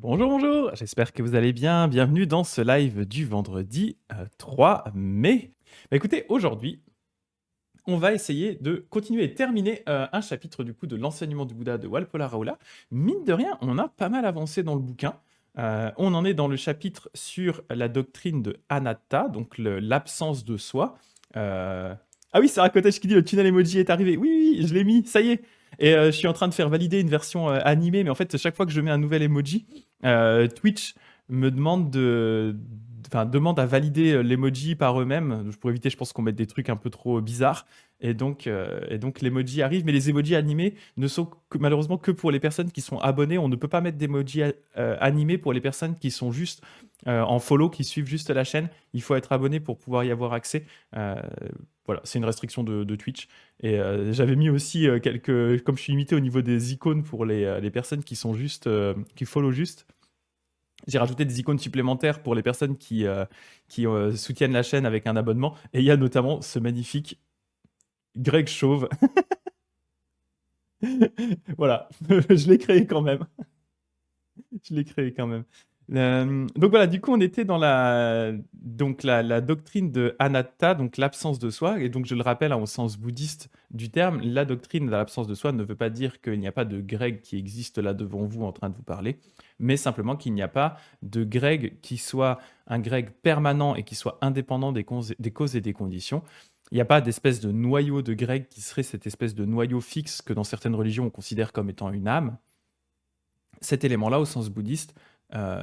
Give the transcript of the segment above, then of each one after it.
Bonjour, bonjour, j'espère que vous allez bien. Bienvenue dans ce live du vendredi 3 mai. Écoutez, aujourd'hui, on va essayer de continuer et terminer un chapitre du coup de l'enseignement du Bouddha de Walpola Raoula. Mine de rien, on a pas mal avancé dans le bouquin. On en est dans le chapitre sur la doctrine de Anatta, donc l'absence de soi. Ah oui, Sarah Cottage qui dit le tunnel emoji est arrivé. Oui, oui, je l'ai mis, ça y est. Et je suis en train de faire valider une version animée, mais en fait, chaque fois que je mets un nouvel emoji, Twitch me demande enfin, demande à valider l'emoji par eux-mêmes. Pour éviter, je pense qu'on mette des trucs un peu trop bizarres. Et donc l'emoji arrive, mais les emojis animés ne sont malheureusement que pour les personnes qui sont abonnées. On ne peut pas mettre d'emojis animés pour les personnes qui sont juste en follow, qui suivent juste la chaîne. Il faut être abonné pour pouvoir y avoir accès. Voilà, c'est une restriction de Twitch. Et j'avais mis aussi quelques... Comme je suis limité au niveau des icônes pour les personnes qui sont juste... qui follow juste, j'ai rajouté des icônes supplémentaires pour les personnes qui soutiennent la chaîne avec un abonnement. Et il y a notamment ce magnifique Greg Chauve. Voilà, je l'ai créé quand même. Je l'ai créé quand même. Donc voilà, du coup, on était dans la doctrine de Anatta, donc l'absence de soi. Et donc, je le rappelle, au sens bouddhiste du terme, la doctrine de l'absence de soi ne veut pas dire qu'il n'y a pas de Greg qui existe là devant vous en train de vous parler, mais simplement qu'il n'y a pas de Greg qui soit un Greg permanent et qui soit indépendant des causes et des conditions. Il n'y a pas d'espèce de noyau de Greg qui serait cette espèce de noyau fixe que dans certaines religions on considère comme étant une âme. Cet élément-là, au sens bouddhiste,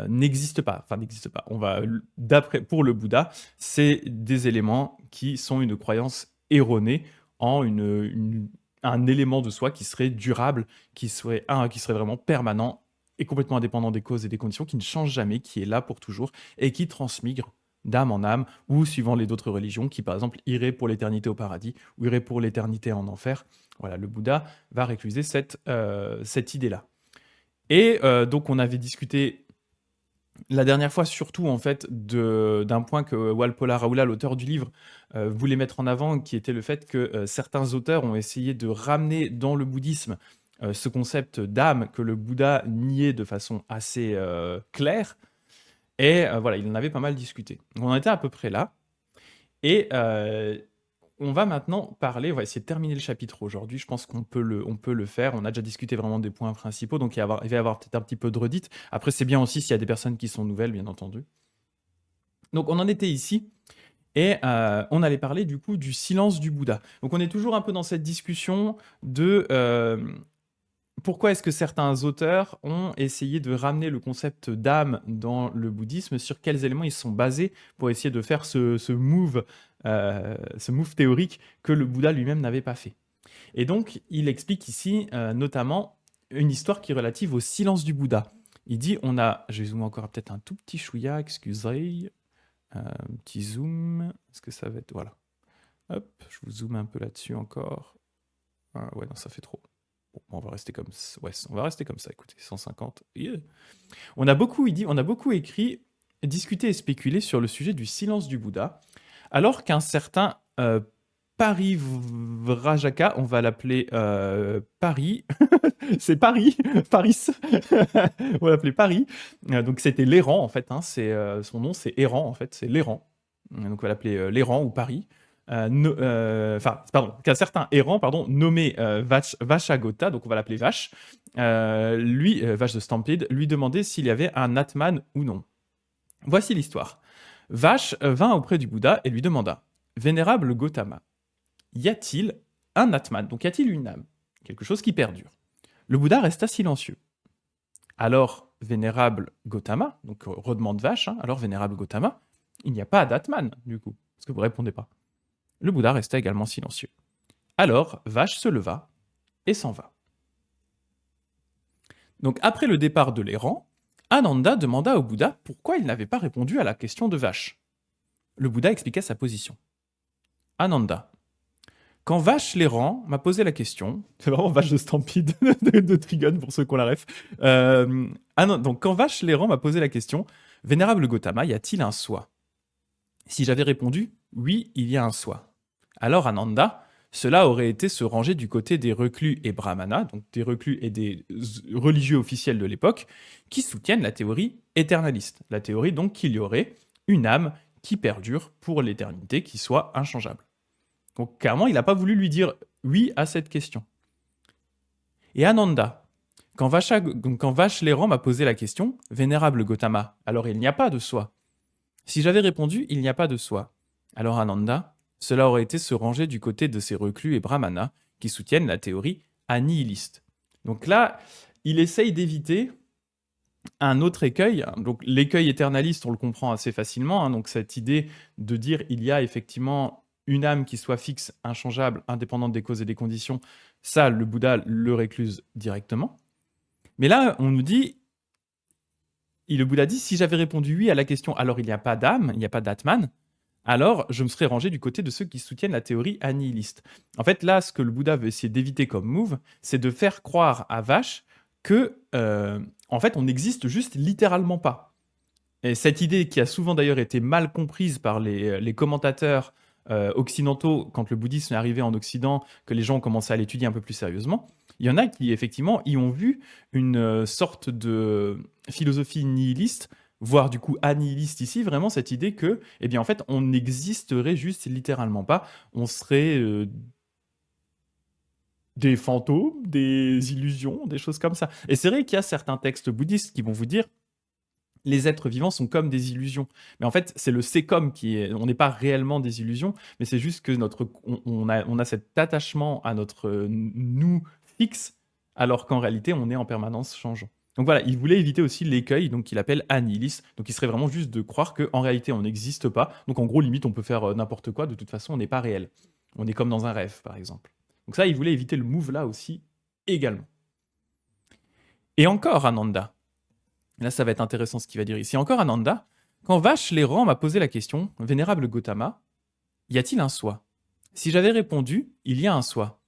n'existe pas. Enfin, n'existe pas. Pour le Bouddha, c'est des éléments qui sont une croyance erronée en un élément de soi qui serait durable, qui serait vraiment permanent et complètement indépendant des causes et des conditions, qui ne change jamais, qui est là pour toujours et qui transmigre d'âme en âme, ou suivant les autres religions, qui par exemple iraient pour l'éternité au paradis, ou iraient pour l'éternité en enfer. Voilà, le Bouddha va récuser cette idée-là. Et donc, on avait discuté la dernière fois surtout en fait d'un point que Walpola Raoula, l'auteur du livre, voulait mettre en avant, qui était le fait que certains auteurs ont essayé de ramener dans le bouddhisme ce concept d'âme que le Bouddha niait de façon assez claire. Et voilà, il en avait pas mal discuté. On en était à peu près là. Et on va maintenant parler, on va essayer de terminer le chapitre aujourd'hui. Je pense on peut le faire. On a déjà discuté vraiment des points principaux, donc il va y avoir peut-être un petit peu de redite. Après, c'est bien aussi s'il y a des personnes qui sont nouvelles, bien entendu. Donc on en était ici, et on allait parler du coup du silence du Bouddha. Donc on est toujours un peu dans cette discussion de pourquoi est-ce que certains auteurs ont essayé de ramener le concept d'âme dans le bouddhisme, sur quels éléments ils se sont basés pour essayer de faire ce move théorique que le Bouddha lui-même n'avait pas fait. Et donc, il explique ici notamment une histoire qui est relative au silence du Bouddha. Il dit, je vais zoomer encore peut-être un tout petit chouïa, excusez, petit zoom, est-ce que ça va être, voilà. Hop, je vous zoome un peu là-dessus encore. Ah, ouais, non, ça fait trop. Bon, on va rester comme ça. Ouais, on va rester comme ça, écoutez, 150. Yeah. On a beaucoup écrit, discuté et spéculé sur le sujet du silence du Bouddha, alors qu'un certain Parivrajaka, on va l'appeler Paris, c'est Paris, Paris, on va l'appeler Paris, donc c'était l'errant en fait, hein, son nom c'est Errant en fait, c'est l'errant, donc on va l'appeler l'errant ou Paris. Qu'un certain errant, nommé Vashagota, donc on va l'appeler Vache, Vache de Stampede, lui demandait s'il y avait un Atman ou non. Voici l'histoire. Vache vint auprès du Bouddha et lui demanda, Vénérable Gautama, y a-t-il un Atman, donc y a-t-il une âme, quelque chose qui perdure? Le Bouddha resta silencieux. Alors, Vénérable Gautama, donc redemande Vache, hein, alors Vénérable Gautama, il n'y a pas d'Atman, du coup, parce que vous ne répondez pas. Le Bouddha resta également silencieux. Alors, Vache se leva et s'en va. Donc, après le départ de l'errant, Ananda demanda au Bouddha pourquoi il n'avait pas répondu à la question de Vache. Le Bouddha expliqua sa position. Ananda, quand Vache l'errant m'a posé la question, c'est vraiment Vache de Stampede de Trigun pour ceux qui ont la ref. Donc, quand Vache l'errant m'a posé la question, Vénérable Gautama, y a-t-il un soi? Si j'avais répondu, oui, il y a un soi. Alors Ananda, cela aurait été se ranger du côté des reclus et brahmanas, donc des reclus et des religieux officiels de l'époque, qui soutiennent la théorie éternaliste. La théorie donc qu'il y aurait une âme qui perdure pour l'éternité, qui soit inchangeable. Donc clairement, il n'a pas voulu lui dire oui à cette question. Et Ananda, quand Vashleran m'a posé la question, Vénérable Gautama, alors il n'y a pas de soi. Si j'avais répondu, il n'y a pas de soi. Alors Ananda, cela aurait été se ranger du côté de ces reclus et brahmanas qui soutiennent la théorie annihiliste. Donc là, il essaye d'éviter un autre écueil. Donc l'écueil éternaliste, on le comprend assez facilement. Donc cette idée de dire il y a effectivement une âme qui soit fixe, inchangeable, indépendante des causes et des conditions, ça, le Bouddha le récluse directement. Mais là, on nous dit, et le Bouddha dit, si j'avais répondu oui à la question, alors il n'y a pas d'âme, il n'y a pas d'atman, alors je me serais rangé du côté de ceux qui soutiennent la théorie annihiliste. En fait, là, ce que le Bouddha veut essayer d'éviter comme move, c'est de faire croire à Vash que, en fait, on n'existe juste littéralement pas. Et cette idée qui a souvent d'ailleurs été mal comprise par les commentateurs occidentaux quand le bouddhisme est arrivé en Occident, que les gens ont commencé à l'étudier un peu plus sérieusement, il y en a qui effectivement y ont vu une sorte de philosophie nihiliste, voire du coup annihiliste ici, vraiment cette idée que, eh bien en fait, on n'existerait juste littéralement pas, on serait des fantômes, des illusions, des choses comme ça. Et c'est vrai qu'il y a certains textes bouddhistes qui vont vous dire les êtres vivants sont comme des illusions. Mais en fait, c'est le c'est comme qui est. On n'est pas réellement des illusions, mais c'est juste que on a cet attachement à notre nous fixe, alors qu'en réalité, on est en permanence changeant. Donc voilà, il voulait éviter aussi l'écueil, donc qu'il appelle annihiliste. Donc il serait vraiment juste de croire qu'en réalité, on n'existe pas. Donc en gros, limite, on peut faire n'importe quoi. De toute façon, on n'est pas réel. On est comme dans un rêve, par exemple. Donc ça, il voulait éviter le move là aussi, également. Et encore, Ananda. Là, ça va être intéressant ce qu'il va dire ici. Encore Ananda. Quand Vashleran m'a posé la question, Vénérable Gautama, y a-t-il un soi? Si j'avais répondu, il y a un soi.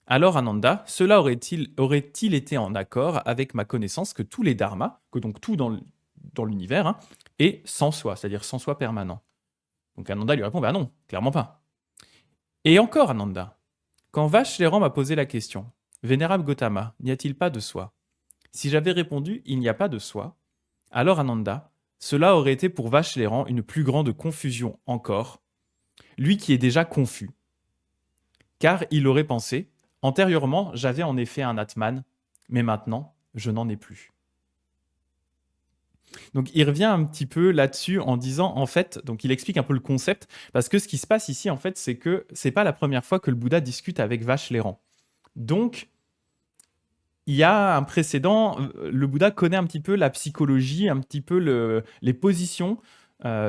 Alors Ananda, cela aurait-il été en accord avec ma connaissance que tous les dharmas, que donc tout dans l'univers, hein, est sans soi, c'est-à-dire sans soi permanent? Donc Ananda lui répond, bah non, clairement pas. Et encore Ananda, quand Vashleran m'a posé la question, Vénérable Gautama, n'y a-t-il pas de soi? Si j'avais répondu il n'y a pas de soi, alors Ananda, cela aurait été pour Vashleran une plus grande confusion encore, lui qui est déjà confus. Car il aurait pensé, antérieurement j'avais en effet un Atman, mais maintenant je n'en ai plus. Donc il revient un petit peu là-dessus en disant, en fait, donc il explique un peu le concept, parce que ce qui se passe ici, en fait, c'est que c'est pas la première fois que le Bouddha discute avec Vashleran. Donc, il y a un précédent, le Bouddha connaît un petit peu la psychologie, un petit peu les positions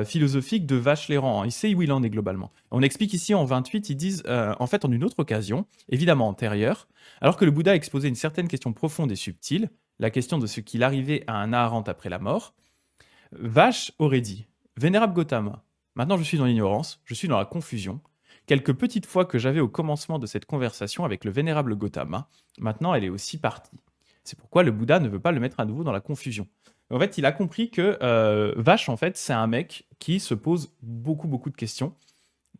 philosophiques de Vashleran. Il sait où il en est globalement. On explique ici en 28, ils disent, en fait, en une autre occasion, évidemment antérieure, alors que le Bouddha exposait une certaine question profonde et subtile, la question de ce qu'il arrivait à un Arahant après la mort, Vash aurait dit, Vénérable Gautama, maintenant je suis dans l'ignorance, je suis dans la confusion. Quelques petites fois que j'avais au commencement de cette conversation avec le Vénérable Gautama, maintenant elle est aussi partie. C'est pourquoi le Bouddha ne veut pas le mettre à nouveau dans la confusion. En fait, il a compris que Vash, en fait, c'est un mec qui se pose beaucoup, beaucoup de questions,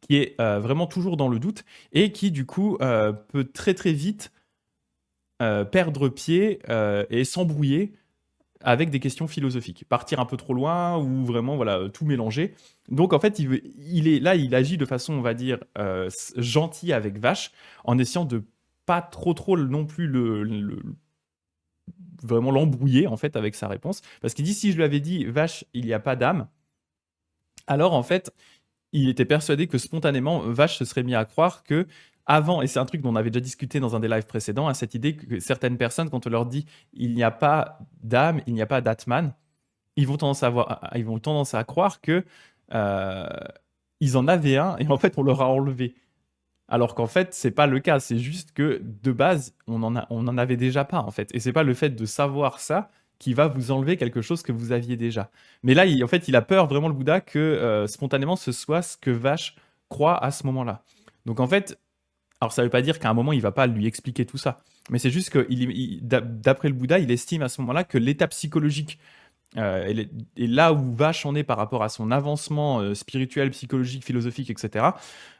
qui est vraiment toujours dans le doute et qui, du coup, peut très, très vite perdre pied et s'embrouiller avec des questions philosophiques, partir un peu trop loin ou vraiment voilà tout mélanger. Donc en fait, il agit de façon, on va dire, gentille avec Vash, en essayant de pas trop non plus vraiment l'embrouiller en fait avec sa réponse, parce qu'il dit si je lui avais dit Vash, il n'y a pas d'âme, alors en fait, il était persuadé que spontanément Vash se serait mis à croire que avant, et c'est un truc dont on avait déjà discuté dans un des lives précédents, hein, cette idée que certaines personnes, quand on leur dit il n'y a pas d'âme, il n'y a pas d'atman, ils vont tendance à croire que euh, ils en avaient un et en fait on leur a enlevé. Alors qu'en fait c'est pas le cas, c'est juste que de base on en avait déjà pas en fait, et c'est pas le fait de savoir ça qui va vous enlever quelque chose que vous aviez déjà. Mais là, en fait, il a peur vraiment le Bouddha que spontanément ce soit ce que Vash croit à ce moment-là. Donc en fait, alors ça ne veut pas dire qu'à un moment il va pas lui expliquer tout ça, mais c'est juste que d'après le Bouddha, il estime à ce moment-là que l'état psychologique Et là où vache en est par rapport à son avancement spirituel, psychologique, philosophique, etc.,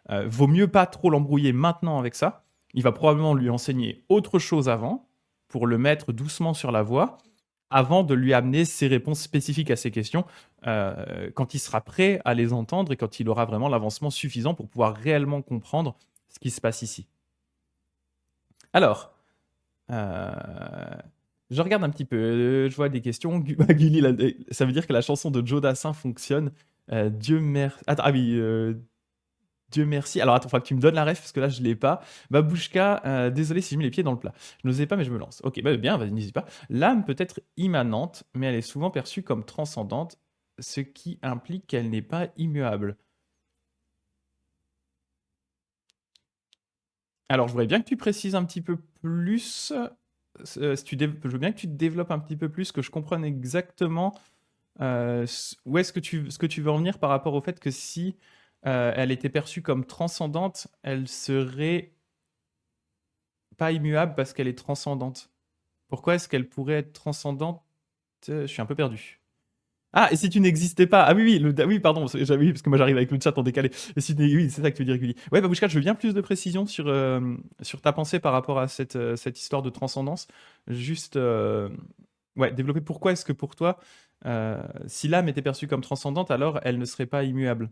vaut mieux pas trop l'embrouiller maintenant avec ça. Il va probablement lui enseigner autre chose avant, pour le mettre doucement sur la voie, avant de lui amener ses réponses spécifiques à ses questions, quand il sera prêt à les entendre et quand il aura vraiment l'avancement suffisant pour pouvoir réellement comprendre ce qui se passe ici. Alors, euh, je regarde un petit peu, je vois des questions. Gulli, ça veut dire que la chanson de Joe Dassin fonctionne. Dieu merci. Attends, ah oui, Dieu merci. Alors attends, faut que tu me donnes la ref parce que là je l'ai pas. Babouchka, désolé si je mets les pieds dans le plat. Je n'osais pas, mais je me lance. Ok, bah bien, vas-y, n'hésite pas. L'âme peut être immanente, mais elle est souvent perçue comme transcendante, ce qui implique qu'elle n'est pas immuable. Alors, je voudrais bien que tu précises un petit peu plus. Je veux bien que tu te développes un petit peu plus, que je comprenne exactement où est-ce que ce que tu veux en venir par rapport au fait que si elle était perçue comme transcendante, elle serait pas immuable parce qu'elle est transcendante. Pourquoi est-ce qu'elle pourrait être transcendante? Je suis un peu perdu. Ah, et si tu n'existais pas? Ah oui, oui, oui, pardon, oui, parce que moi j'arrive avec le chat en décalé. Et si oui, c'est ça que tu veux dire, Gulli. Ouais, Babouchka, je veux bien plus de précision sur ta pensée par rapport à cette histoire de transcendance. Juste, ouais, développer pourquoi est-ce que pour toi, si l'âme était perçue comme transcendante, alors elle ne serait pas immuable.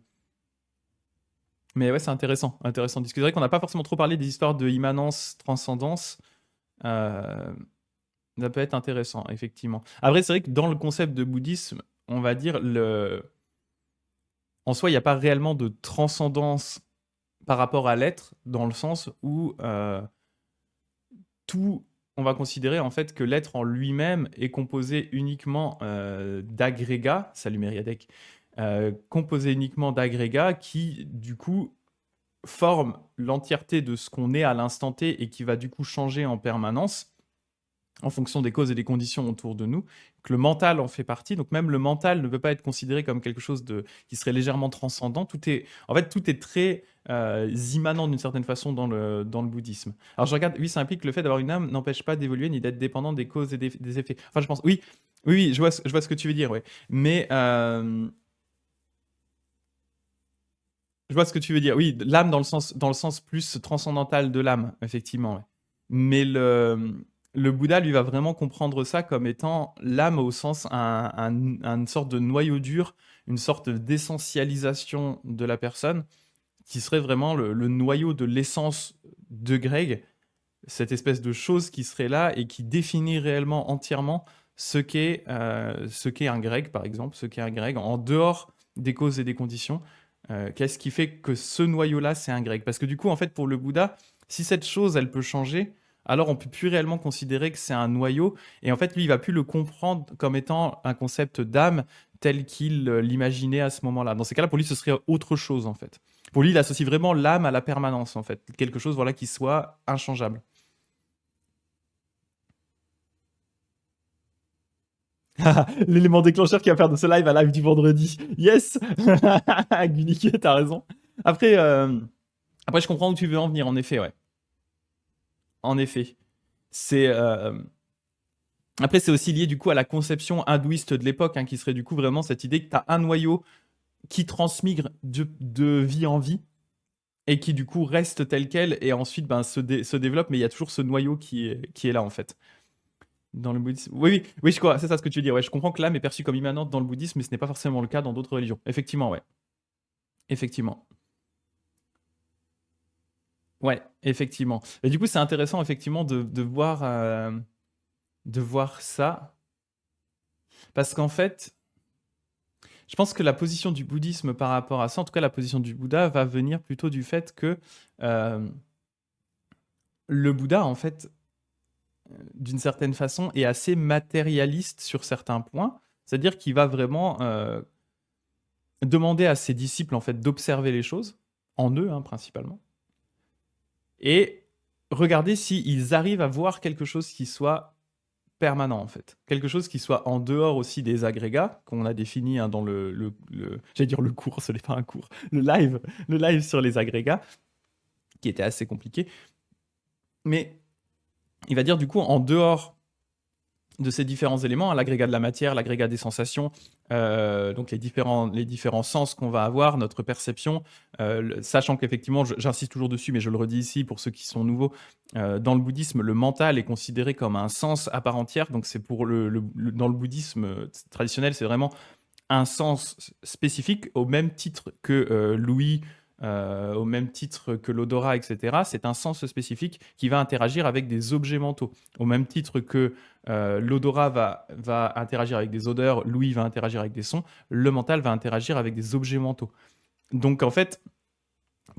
Mais ouais, c'est intéressant, intéressant de discuter. C'est vrai qu'on n'a pas forcément trop parlé des histoires de immanence, transcendance. Euh, Ça peut être intéressant, effectivement. Après, c'est vrai que dans le concept de bouddhisme, on va dire, en soi, il n'y a pas réellement de transcendance par rapport à l'être, dans le sens où tout, on va considérer en fait que l'être en lui-même est composé uniquement d'agrégats, salut Mériadec, composé uniquement d'agrégats qui, du coup, forment l'entièreté de ce qu'on est à l'instant T et qui va du coup changer en permanence en fonction des causes et des conditions autour de nous, que le mental en fait partie. Donc même le mental ne peut pas être considéré comme quelque chose qui serait légèrement transcendant. En fait, tout est très immanent d'une certaine façon dans le bouddhisme. Alors je regarde, oui, ça implique que le fait d'avoir une âme n'empêche pas d'évoluer ni d'être dépendant des causes et des effets. Enfin, je pense, oui, oui, oui, je vois ce que tu veux dire, ouais. Mais je vois ce que tu veux dire. Oui, l'âme dans le sens plus transcendantal de l'âme, effectivement. Ouais. Mais le Bouddha, lui, va vraiment comprendre ça comme étant l'âme au sens, une sorte de noyau dur, une sorte d'essentialisation de la personne, qui serait vraiment le noyau de l'essence de Greg, cette espèce de chose qui serait là et qui définit réellement entièrement ce qu'est un Greg, par exemple, ce qu'est un Greg, en dehors des causes et des conditions. Qu'est-ce qui fait que ce noyau-là, c'est un grec? Parce que du coup, en fait, pour le Bouddha, si cette chose, elle peut changer, alors on peut plus réellement considérer que c'est un noyau. Et en fait, lui, il va plus le comprendre comme étant un concept d'âme tel qu'il l'imaginait à ce moment-là. Dans ces cas-là, pour lui, ce serait autre chose, en fait. Pour lui, il associe vraiment l'âme à la permanence, en fait. Quelque chose, voilà, qui soit inchangeable. L'élément déclencheur qui va faire de ce live un live du vendredi. Yes. Gunique, t'as raison. Après, après, je comprends où tu veux en venir, en effet, ouais. En effet. C'est Après, c'est aussi lié du coup à la conception hindouiste de l'époque, hein, qui serait du coup vraiment cette idée que tu as un noyau qui transmigre de vie en vie et qui du coup reste tel quel et ensuite ben, se développe, mais il y a toujours ce noyau qui est là en fait. Dans le bouddhisme. Oui, oui, oui, je crois, c'est ça ce que tu veux dire. Ouais, je comprends que l'âme est perçue comme immanente dans le bouddhisme, mais ce n'est pas forcément le cas dans d'autres religions. Effectivement, ouais. Effectivement. Ouais, effectivement. Et du coup, c'est intéressant effectivement de voir ça. Parce qu'en fait, je pense que la position du bouddhisme par rapport à ça, en tout cas la position du Bouddha, va venir plutôt du fait que euh, le Bouddha, en fait, d'une certaine façon, est assez matérialiste sur certains points. C'est-à-dire qu'il va vraiment demander à ses disciples, en fait, d'observer les choses, en eux, hein, principalement, et regarder s'ils arrivent à voir quelque chose qui soit permanent en fait. Quelque chose qui soit en dehors aussi des agrégats qu'on a définis hein, dans j'allais dire le cours, ce n'est pas un cours, le live sur les agrégats, qui était assez compliqué. Mais il va dire du coup en dehors de ces différents éléments, hein, l'agrégat de la matière, l'agrégat des sensations, donc les différents sens qu'on va avoir, notre perception, sachant qu'effectivement, j'insiste toujours dessus, mais je le redis ici pour ceux qui sont nouveaux, dans le bouddhisme, le mental est considéré comme un sens à part entière, donc c'est pour dans le bouddhisme traditionnel, c'est vraiment un sens spécifique au même titre que l'ouïe, au même titre que l'odorat, etc. C'est un sens spécifique qui va interagir avec des objets mentaux. Au même titre que l'odorat va interagir avec des odeurs, l'ouïe va interagir avec des sons, le mental va interagir avec des objets mentaux. Donc en fait,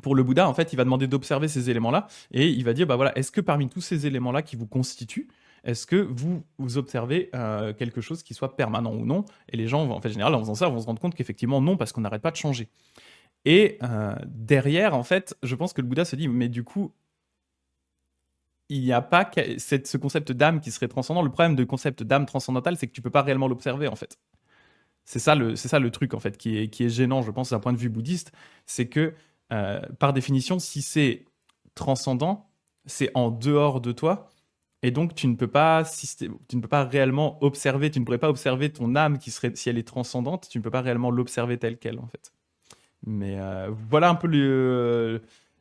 pour le Bouddha, en fait, il va demander d'observer ces éléments-là et il va dire, bah voilà, est-ce que parmi tous ces éléments-là qui vous constituent, est-ce que vous observez quelque chose qui soit permanent ou non? Et les gens, en fait, en général, en faisant ça, vont se rendre compte qu'effectivement non, parce qu'on n'arrête pas de changer. Et derrière, en fait, je pense que le Bouddha se dit, mais du coup, il n'y a pas ce concept d'âme qui serait transcendant. Le problème du concept d'âme transcendantale, c'est que tu peux pas réellement l'observer, en fait. C'est ça le truc, en fait, qui est gênant, je pense, d'un point de vue bouddhiste. C'est que, par définition, si c'est transcendant, c'est en dehors de toi. Et donc, tu ne peux pas réellement observer, tu ne pourrais pas observer ton âme qui serait, si elle est transcendante, tu ne peux pas réellement l'observer telle qu'elle, en fait. Mais voilà un peu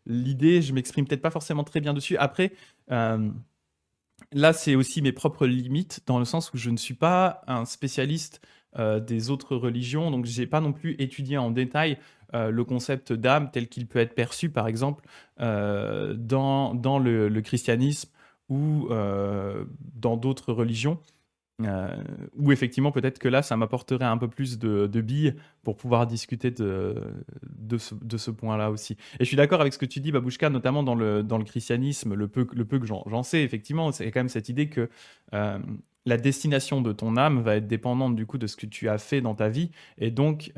l'idée. Je m'exprime peut-être pas forcément très bien dessus. Après, là, c'est aussi mes propres limites, dans le sens où je ne suis pas un spécialiste des autres religions, donc j'ai pas non plus étudié en détail le concept d'âme tel qu'il peut être perçu, par exemple, dans le christianisme ou dans d'autres religions. Où effectivement, peut-être que là, ça m'apporterait un peu plus de billes pour pouvoir discuter de ce point-là aussi. Et je suis d'accord avec ce que tu dis, Babouchka, notamment dans le christianisme, le peu que j'en sais, effectivement, c'est quand même cette idée que la destination de ton âme va être dépendante du coup de ce que tu as fait dans ta vie. Et donc,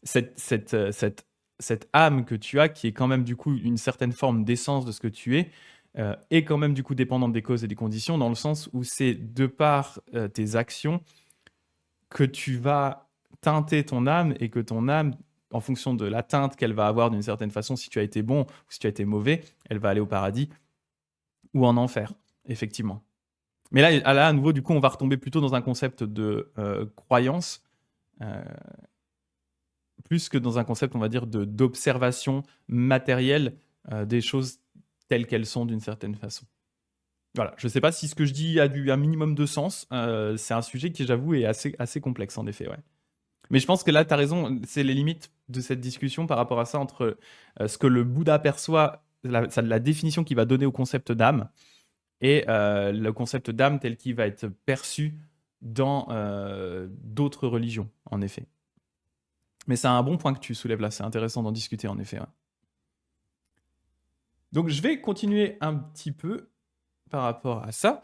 cette âme que tu as, qui est quand même du coup une certaine forme d'essence de ce que tu es, est quand même du coup dépendante des causes et des conditions, dans le sens où c'est de par tes actions que tu vas teinter ton âme et que ton âme, en fonction de la teinte qu'elle va avoir d'une certaine façon, si tu as été bon ou si tu as été mauvais, elle va aller au paradis ou en enfer, effectivement. Mais là, à nouveau, du coup, on va retomber plutôt dans un concept de croyance, plus que dans un concept, on va dire, d'observation matérielle des choses telles qu'elles sont d'une certaine façon. Voilà, je ne sais pas si ce que je dis a un minimum de sens. C'est un sujet qui, j'avoue, est assez complexe, en effet. Ouais. Mais je pense que là, tu as raison, c'est les limites de cette discussion par rapport à ça, entre ce que le Bouddha perçoit, la définition qu'il va donner au concept d'âme, et le concept d'âme tel qu'il va être perçu dans d'autres religions, en effet. Mais c'est un bon point que tu soulèves là, c'est intéressant d'en discuter, en effet. Ouais. Donc je vais continuer un petit peu par rapport à ça.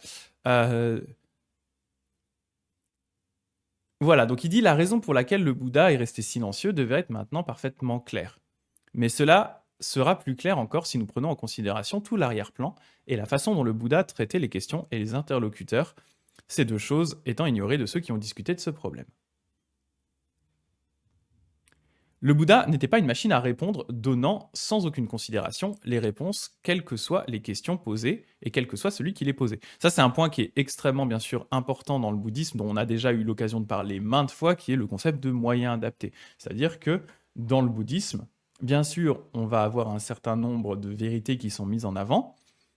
Voilà, donc il dit la raison pour laquelle le Bouddha est resté silencieux devait être maintenant parfaitement claire. Mais cela sera plus clair encore si nous prenons en considération tout l'arrière-plan et la façon dont le Bouddha traitait les questions et les interlocuteurs, ces deux choses étant ignorées de ceux qui ont discuté de ce problème. Le Bouddha n'était pas une machine à répondre, donnant sans aucune considération les réponses, quelles que soient les questions posées et quel que soit celui qui les posait. Ça, c'est un point qui est extrêmement, bien sûr, important dans le bouddhisme, dont on a déjà eu l'occasion de parler maintes fois, qui est le concept de moyen adapté. C'est-à-dire que dans le bouddhisme, bien sûr, on va avoir un certain nombre de vérités qui sont mises en avant,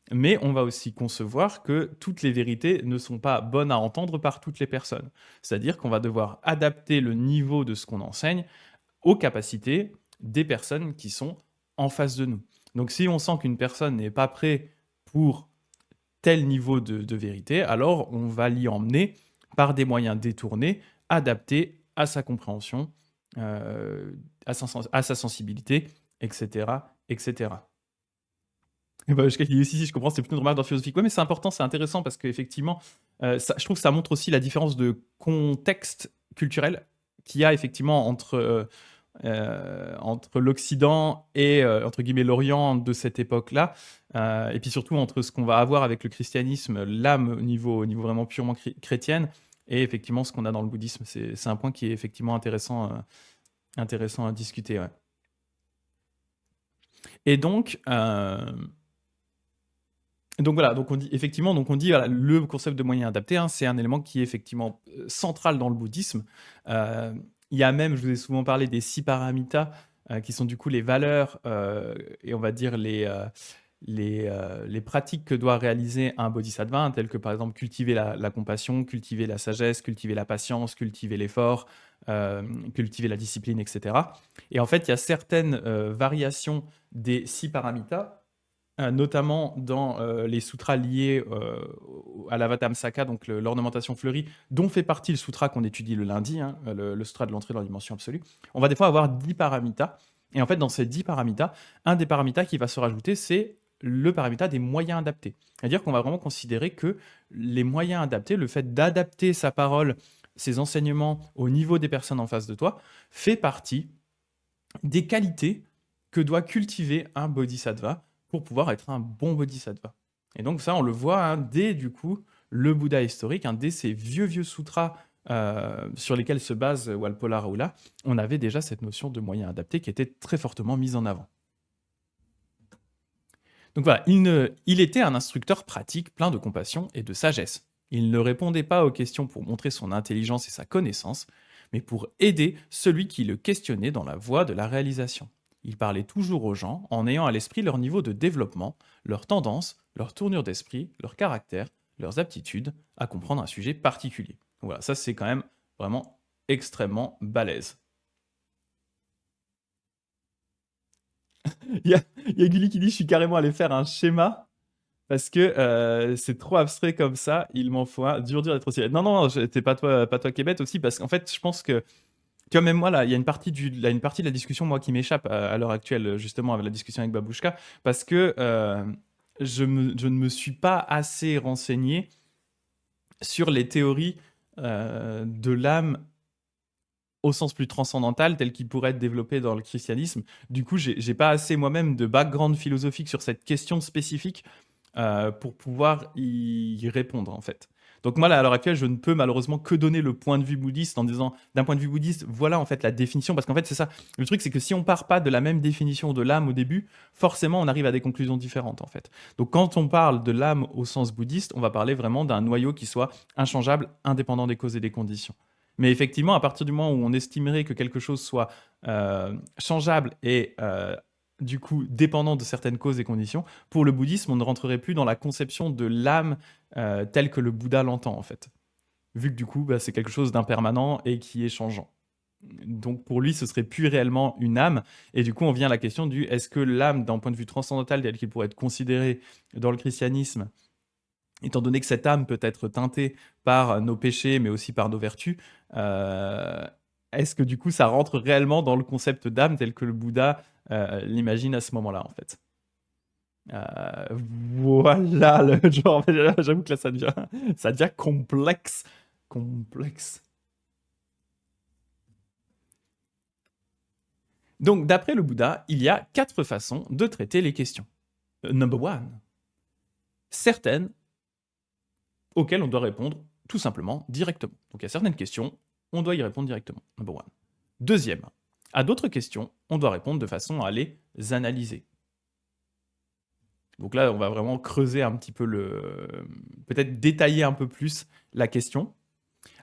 mais on va aussi concevoir que toutes les vérités ne sont pas bonnes à entendre par toutes les personnes. C'est-à-dire qu'on va devoir adapter le niveau de ce qu'on enseigne aux capacités des personnes qui sont en face de nous. Donc si on sent qu'une personne n'est pas prête pour tel niveau de vérité, alors on va l'y emmener par des moyens détournés, adaptés à sa compréhension, à sa sensibilité, etc. etc. Et bah, je dis si, je comprends, c'est plutôt une remarque dans la philosophie. Ouais, mais c'est important, c'est intéressant parce qu'effectivement, je trouve que ça montre aussi la différence de contexte culturel qu'il y a effectivement entre l'Occident et entre guillemets l'Orient de cette époque-là, et puis surtout entre ce qu'on va avoir avec le christianisme, l'âme au niveau vraiment purement chrétienne, et effectivement ce qu'on a dans le bouddhisme. C'est un point qui est effectivement intéressant à discuter. Ouais. Et donc, Donc voilà, donc on dit effectivement, donc on dit voilà, le concept de moyen adapté, hein, c'est un élément qui est effectivement central dans le bouddhisme. Euh, il y a même, je vous ai souvent parlé des six paramitas, qui sont du coup les valeurs et on va dire les pratiques que doit réaliser un bodhisattva, hein, telles que par exemple cultiver la compassion, cultiver la sagesse, cultiver la patience, cultiver l'effort, euh, cultiver la discipline, etc. Et en fait, il y a certaines variations des six paramitas, notamment dans les sutras liés à l'Avatamsaka, donc l'ornementation fleurie, dont fait partie le sutra qu'on étudie le lundi, hein, le sutra de l'entrée dans la dimension absolue. On va des fois avoir 10 paramitas. Et en fait, dans ces 10 paramitas, un des paramitas qui va se rajouter, c'est le paramita des moyens adaptés. C'est-à-dire qu'on va vraiment considérer que les moyens adaptés, le fait d'adapter sa parole, ses enseignements au niveau des personnes en face de toi, fait partie des qualités que doit cultiver un bodhisattva pour pouvoir être un bon bodhisattva. Et donc ça, on le voit dès du coup le Bouddha historique, dès ces vieux sutras sur lesquels se base Walpola Raoula, on avait déjà cette notion de moyen adapté qui était très fortement mise en avant. Donc voilà, il était un instructeur pratique plein de compassion et de sagesse. Il ne répondait pas aux questions pour montrer son intelligence et sa connaissance, mais pour aider celui qui le questionnait dans la voie de la réalisation. Il parlait toujours aux gens en ayant à l'esprit leur niveau de développement, leurs tendances, leur tournure d'esprit, leur caractère, leurs aptitudes à comprendre un sujet particulier. Donc voilà, ça c'est quand même vraiment extrêmement balèze. Il y a Gulli qui dit je suis carrément allé faire un schéma parce que c'est trop abstrait comme ça, il m'en faut un. Dur d'être aussi. Non, non, t'es pas toi qui es bête aussi, parce qu'en fait, je pense que, tu vois, même moi, là, il y a une partie, là, une partie de la discussion, moi, qui m'échappe à l'heure actuelle, justement, avec la discussion avec Babouchka, parce que je ne me suis pas assez renseigné sur les théories de l'âme au sens plus transcendantal, tel qu'il pourrait être développé dans le christianisme. Du coup, j'ai pas assez moi-même de background philosophique sur cette question spécifique pour pouvoir y répondre en fait. Donc moi, là, à l'heure actuelle, je ne peux malheureusement que donner le point de vue bouddhiste en disant, d'un point de vue bouddhiste, voilà en fait la définition, parce qu'en fait c'est ça. Le truc, c'est que si on part pas de la même définition de l'âme au début, forcément on arrive à des conclusions différentes en fait. Donc quand on parle de l'âme au sens bouddhiste, on va parler vraiment d'un noyau qui soit inchangeable, indépendant des causes et des conditions. Mais effectivement, à partir du moment où on estimerait que quelque chose soit changeable et du coup dépendant de certaines causes et conditions, pour le bouddhisme, on ne rentrerait plus dans la conception de l'âme telle que le Bouddha l'entend, en fait. Vu que du coup, bah, c'est quelque chose d'impermanent et qui est changeant. Donc pour lui, ce serait plus réellement une âme. Et du coup, on vient à la question du est-ce que l'âme, d'un point de vue transcendantal, tel qu'il pourrait être considéré dans le christianisme, étant donné que cette âme peut être teintée par nos péchés, mais aussi par nos vertus, euh, est-ce que du coup, ça rentre réellement dans le concept d'âme tel que le Bouddha l'imagine à ce moment-là, en fait? Euh, voilà le genre. J'avoue que là, ça devient complexe. Complexe. Donc, d'après le Bouddha, il y a quatre façons de traiter les questions. Number one, certaines auxquelles on doit répondre tout simplement directement. Donc, il y a certaines questions, on doit y répondre directement. Number one. Deuxième, à d'autres questions, on doit répondre de façon à les analyser. Donc là, on va vraiment creuser un petit peu peut-être détailler un peu plus la question.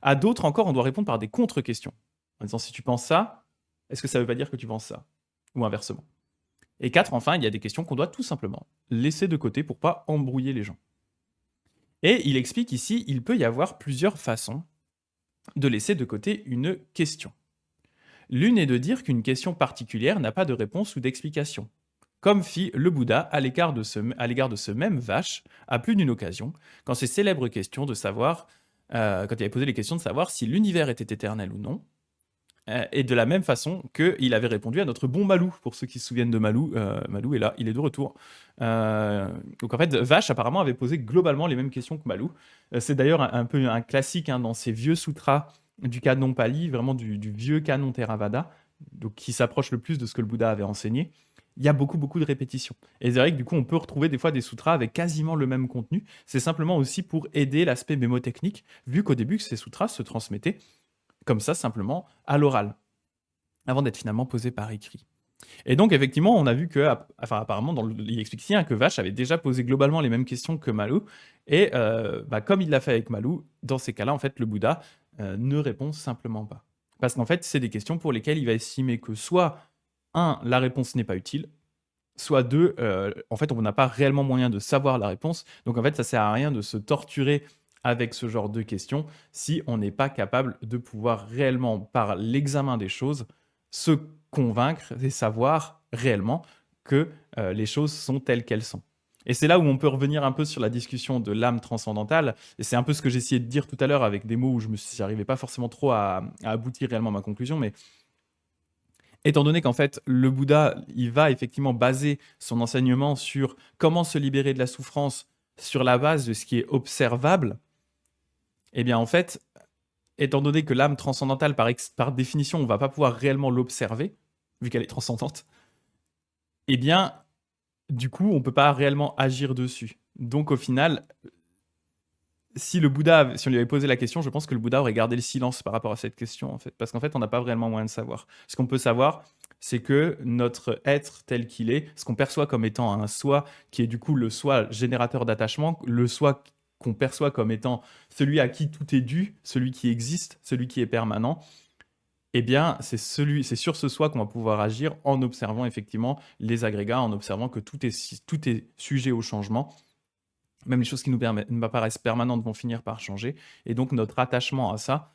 À d'autres encore, on doit répondre par des contre-questions. En disant, si tu penses ça, est-ce que ça ne veut pas dire que tu penses ça? Ou inversement. Et quatre, enfin, il y a des questions qu'on doit tout simplement laisser de côté pour pas embrouiller les gens. Et il explique ici, il peut y avoir plusieurs façons de laisser de côté une question. L'une est de dire qu'une question particulière n'a pas de réponse ou d'explication, comme fit le Bouddha à l'égard de ce même vache à plus d'une occasion, quand ces célèbres questions de savoir, quand il avait posé les questions de savoir si l'univers était éternel ou non, et de la même façon qu'il avait répondu à notre bon Malou, pour ceux qui se souviennent de Malou. Malou est là, il est de retour. Donc en fait, Vache apparemment avait posé globalement les mêmes questions que Malou. C'est d'ailleurs un peu un classique dans ces vieux sutras du canon Pali, vraiment du vieux canon Theravada, donc qui s'approche le plus de ce que le Bouddha avait enseigné. Il y a beaucoup de répétitions. Et c'est vrai que du coup, on peut retrouver des fois des sutras avec quasiment le même contenu. C'est simplement aussi pour aider l'aspect mémotechnique, vu qu'au début, ces sutras se transmettaient comme ça, simplement, à l'oral, avant d'être finalement posé par écrit. Et donc, effectivement, on a vu que, enfin, apparemment, il explique ici hein, que Vache avait déjà posé globalement les mêmes questions que Malou. Et comme il l'a fait avec Malou, dans ces cas-là, en fait, le Bouddha ne répond simplement pas. Parce qu'en fait, c'est des questions pour lesquelles il va estimer que soit, un, la réponse n'est pas utile, soit deux, en fait, on n'a pas réellement moyen de savoir la réponse. Donc, en fait, ça sert à rien de se torturer avec ce genre de questions si on n'est pas capable de pouvoir réellement, par l'examen des choses, se convaincre et savoir réellement que les choses sont telles qu'elles sont. Et c'est là où on peut revenir un peu sur la discussion de l'âme transcendantale. Et c'est un peu ce que j'essayais de dire tout à l'heure avec des mots où je n'arrivais pas forcément trop à aboutir réellement à ma conclusion. Mais étant donné qu'en fait, le Bouddha, il va effectivement baser son enseignement sur comment se libérer de la souffrance sur la base de ce qui est observable, eh bien en fait, étant donné que l'âme transcendantale, par définition, on ne va pas pouvoir réellement l'observer, vu qu'elle est transcendante, eh bien, du coup, on ne peut pas réellement agir dessus. Donc au final, si on lui avait posé la question, je pense que le Bouddha aurait gardé le silence par rapport à cette question, en fait. Parce qu'en fait, on n'a pas vraiment moyen de savoir. Ce qu'on peut savoir, c'est que notre être tel qu'il est, ce qu'on perçoit comme étant un soi, qui est du coup le soi générateur d'attachement, le soi qu'on perçoit comme étant celui à qui tout est dû, celui qui existe, celui qui est permanent, eh bien, c'est sur ce soi qu'on va pouvoir agir en observant effectivement les agrégats, en observant que tout est sujet au changement. Même les choses qui nous paraissent permanentes vont finir par changer. Et donc, notre attachement à ça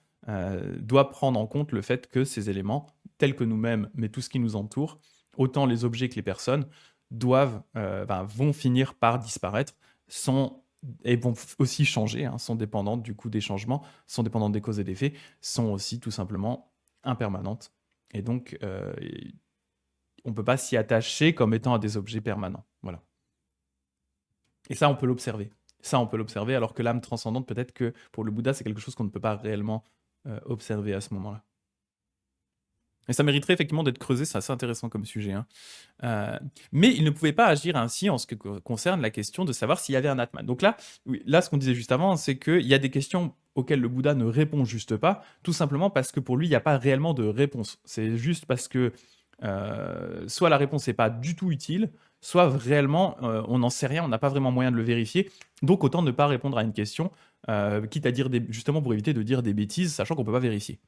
doit prendre en compte le fait que ces éléments, tels que nous-mêmes, mais tout ce qui nous entoure, autant les objets que les personnes, vont finir par disparaître et vont aussi changer, hein, sont dépendantes du coup des changements, sont dépendantes des causes et des effets, sont aussi tout simplement impermanentes. Et donc, on ne peut pas s'y attacher comme étant à des objets permanents. Voilà. Et ça, on peut l'observer. Ça, on peut l'observer, alors que l'âme transcendante, peut-être que pour le Bouddha, c'est quelque chose qu'on ne peut pas réellement observer à ce moment-là. Et ça mériterait effectivement d'être creusé, c'est assez intéressant comme sujet. Hein. Mais il ne pouvait pas agir ainsi en ce qui concerne la question de savoir s'il y avait un Atman. Donc là, ce qu'on disait juste avant, c'est qu'il y a des questions auxquelles le Bouddha ne répond juste pas, tout simplement parce que pour lui, il n'y a pas réellement de réponse. C'est juste parce que soit la réponse n'est pas du tout utile, soit réellement, on n'en sait rien, on n'a pas vraiment moyen de le vérifier. Donc autant ne pas répondre à une question, quitte à dire justement pour éviter de dire des bêtises, sachant qu'on ne peut pas vérifier.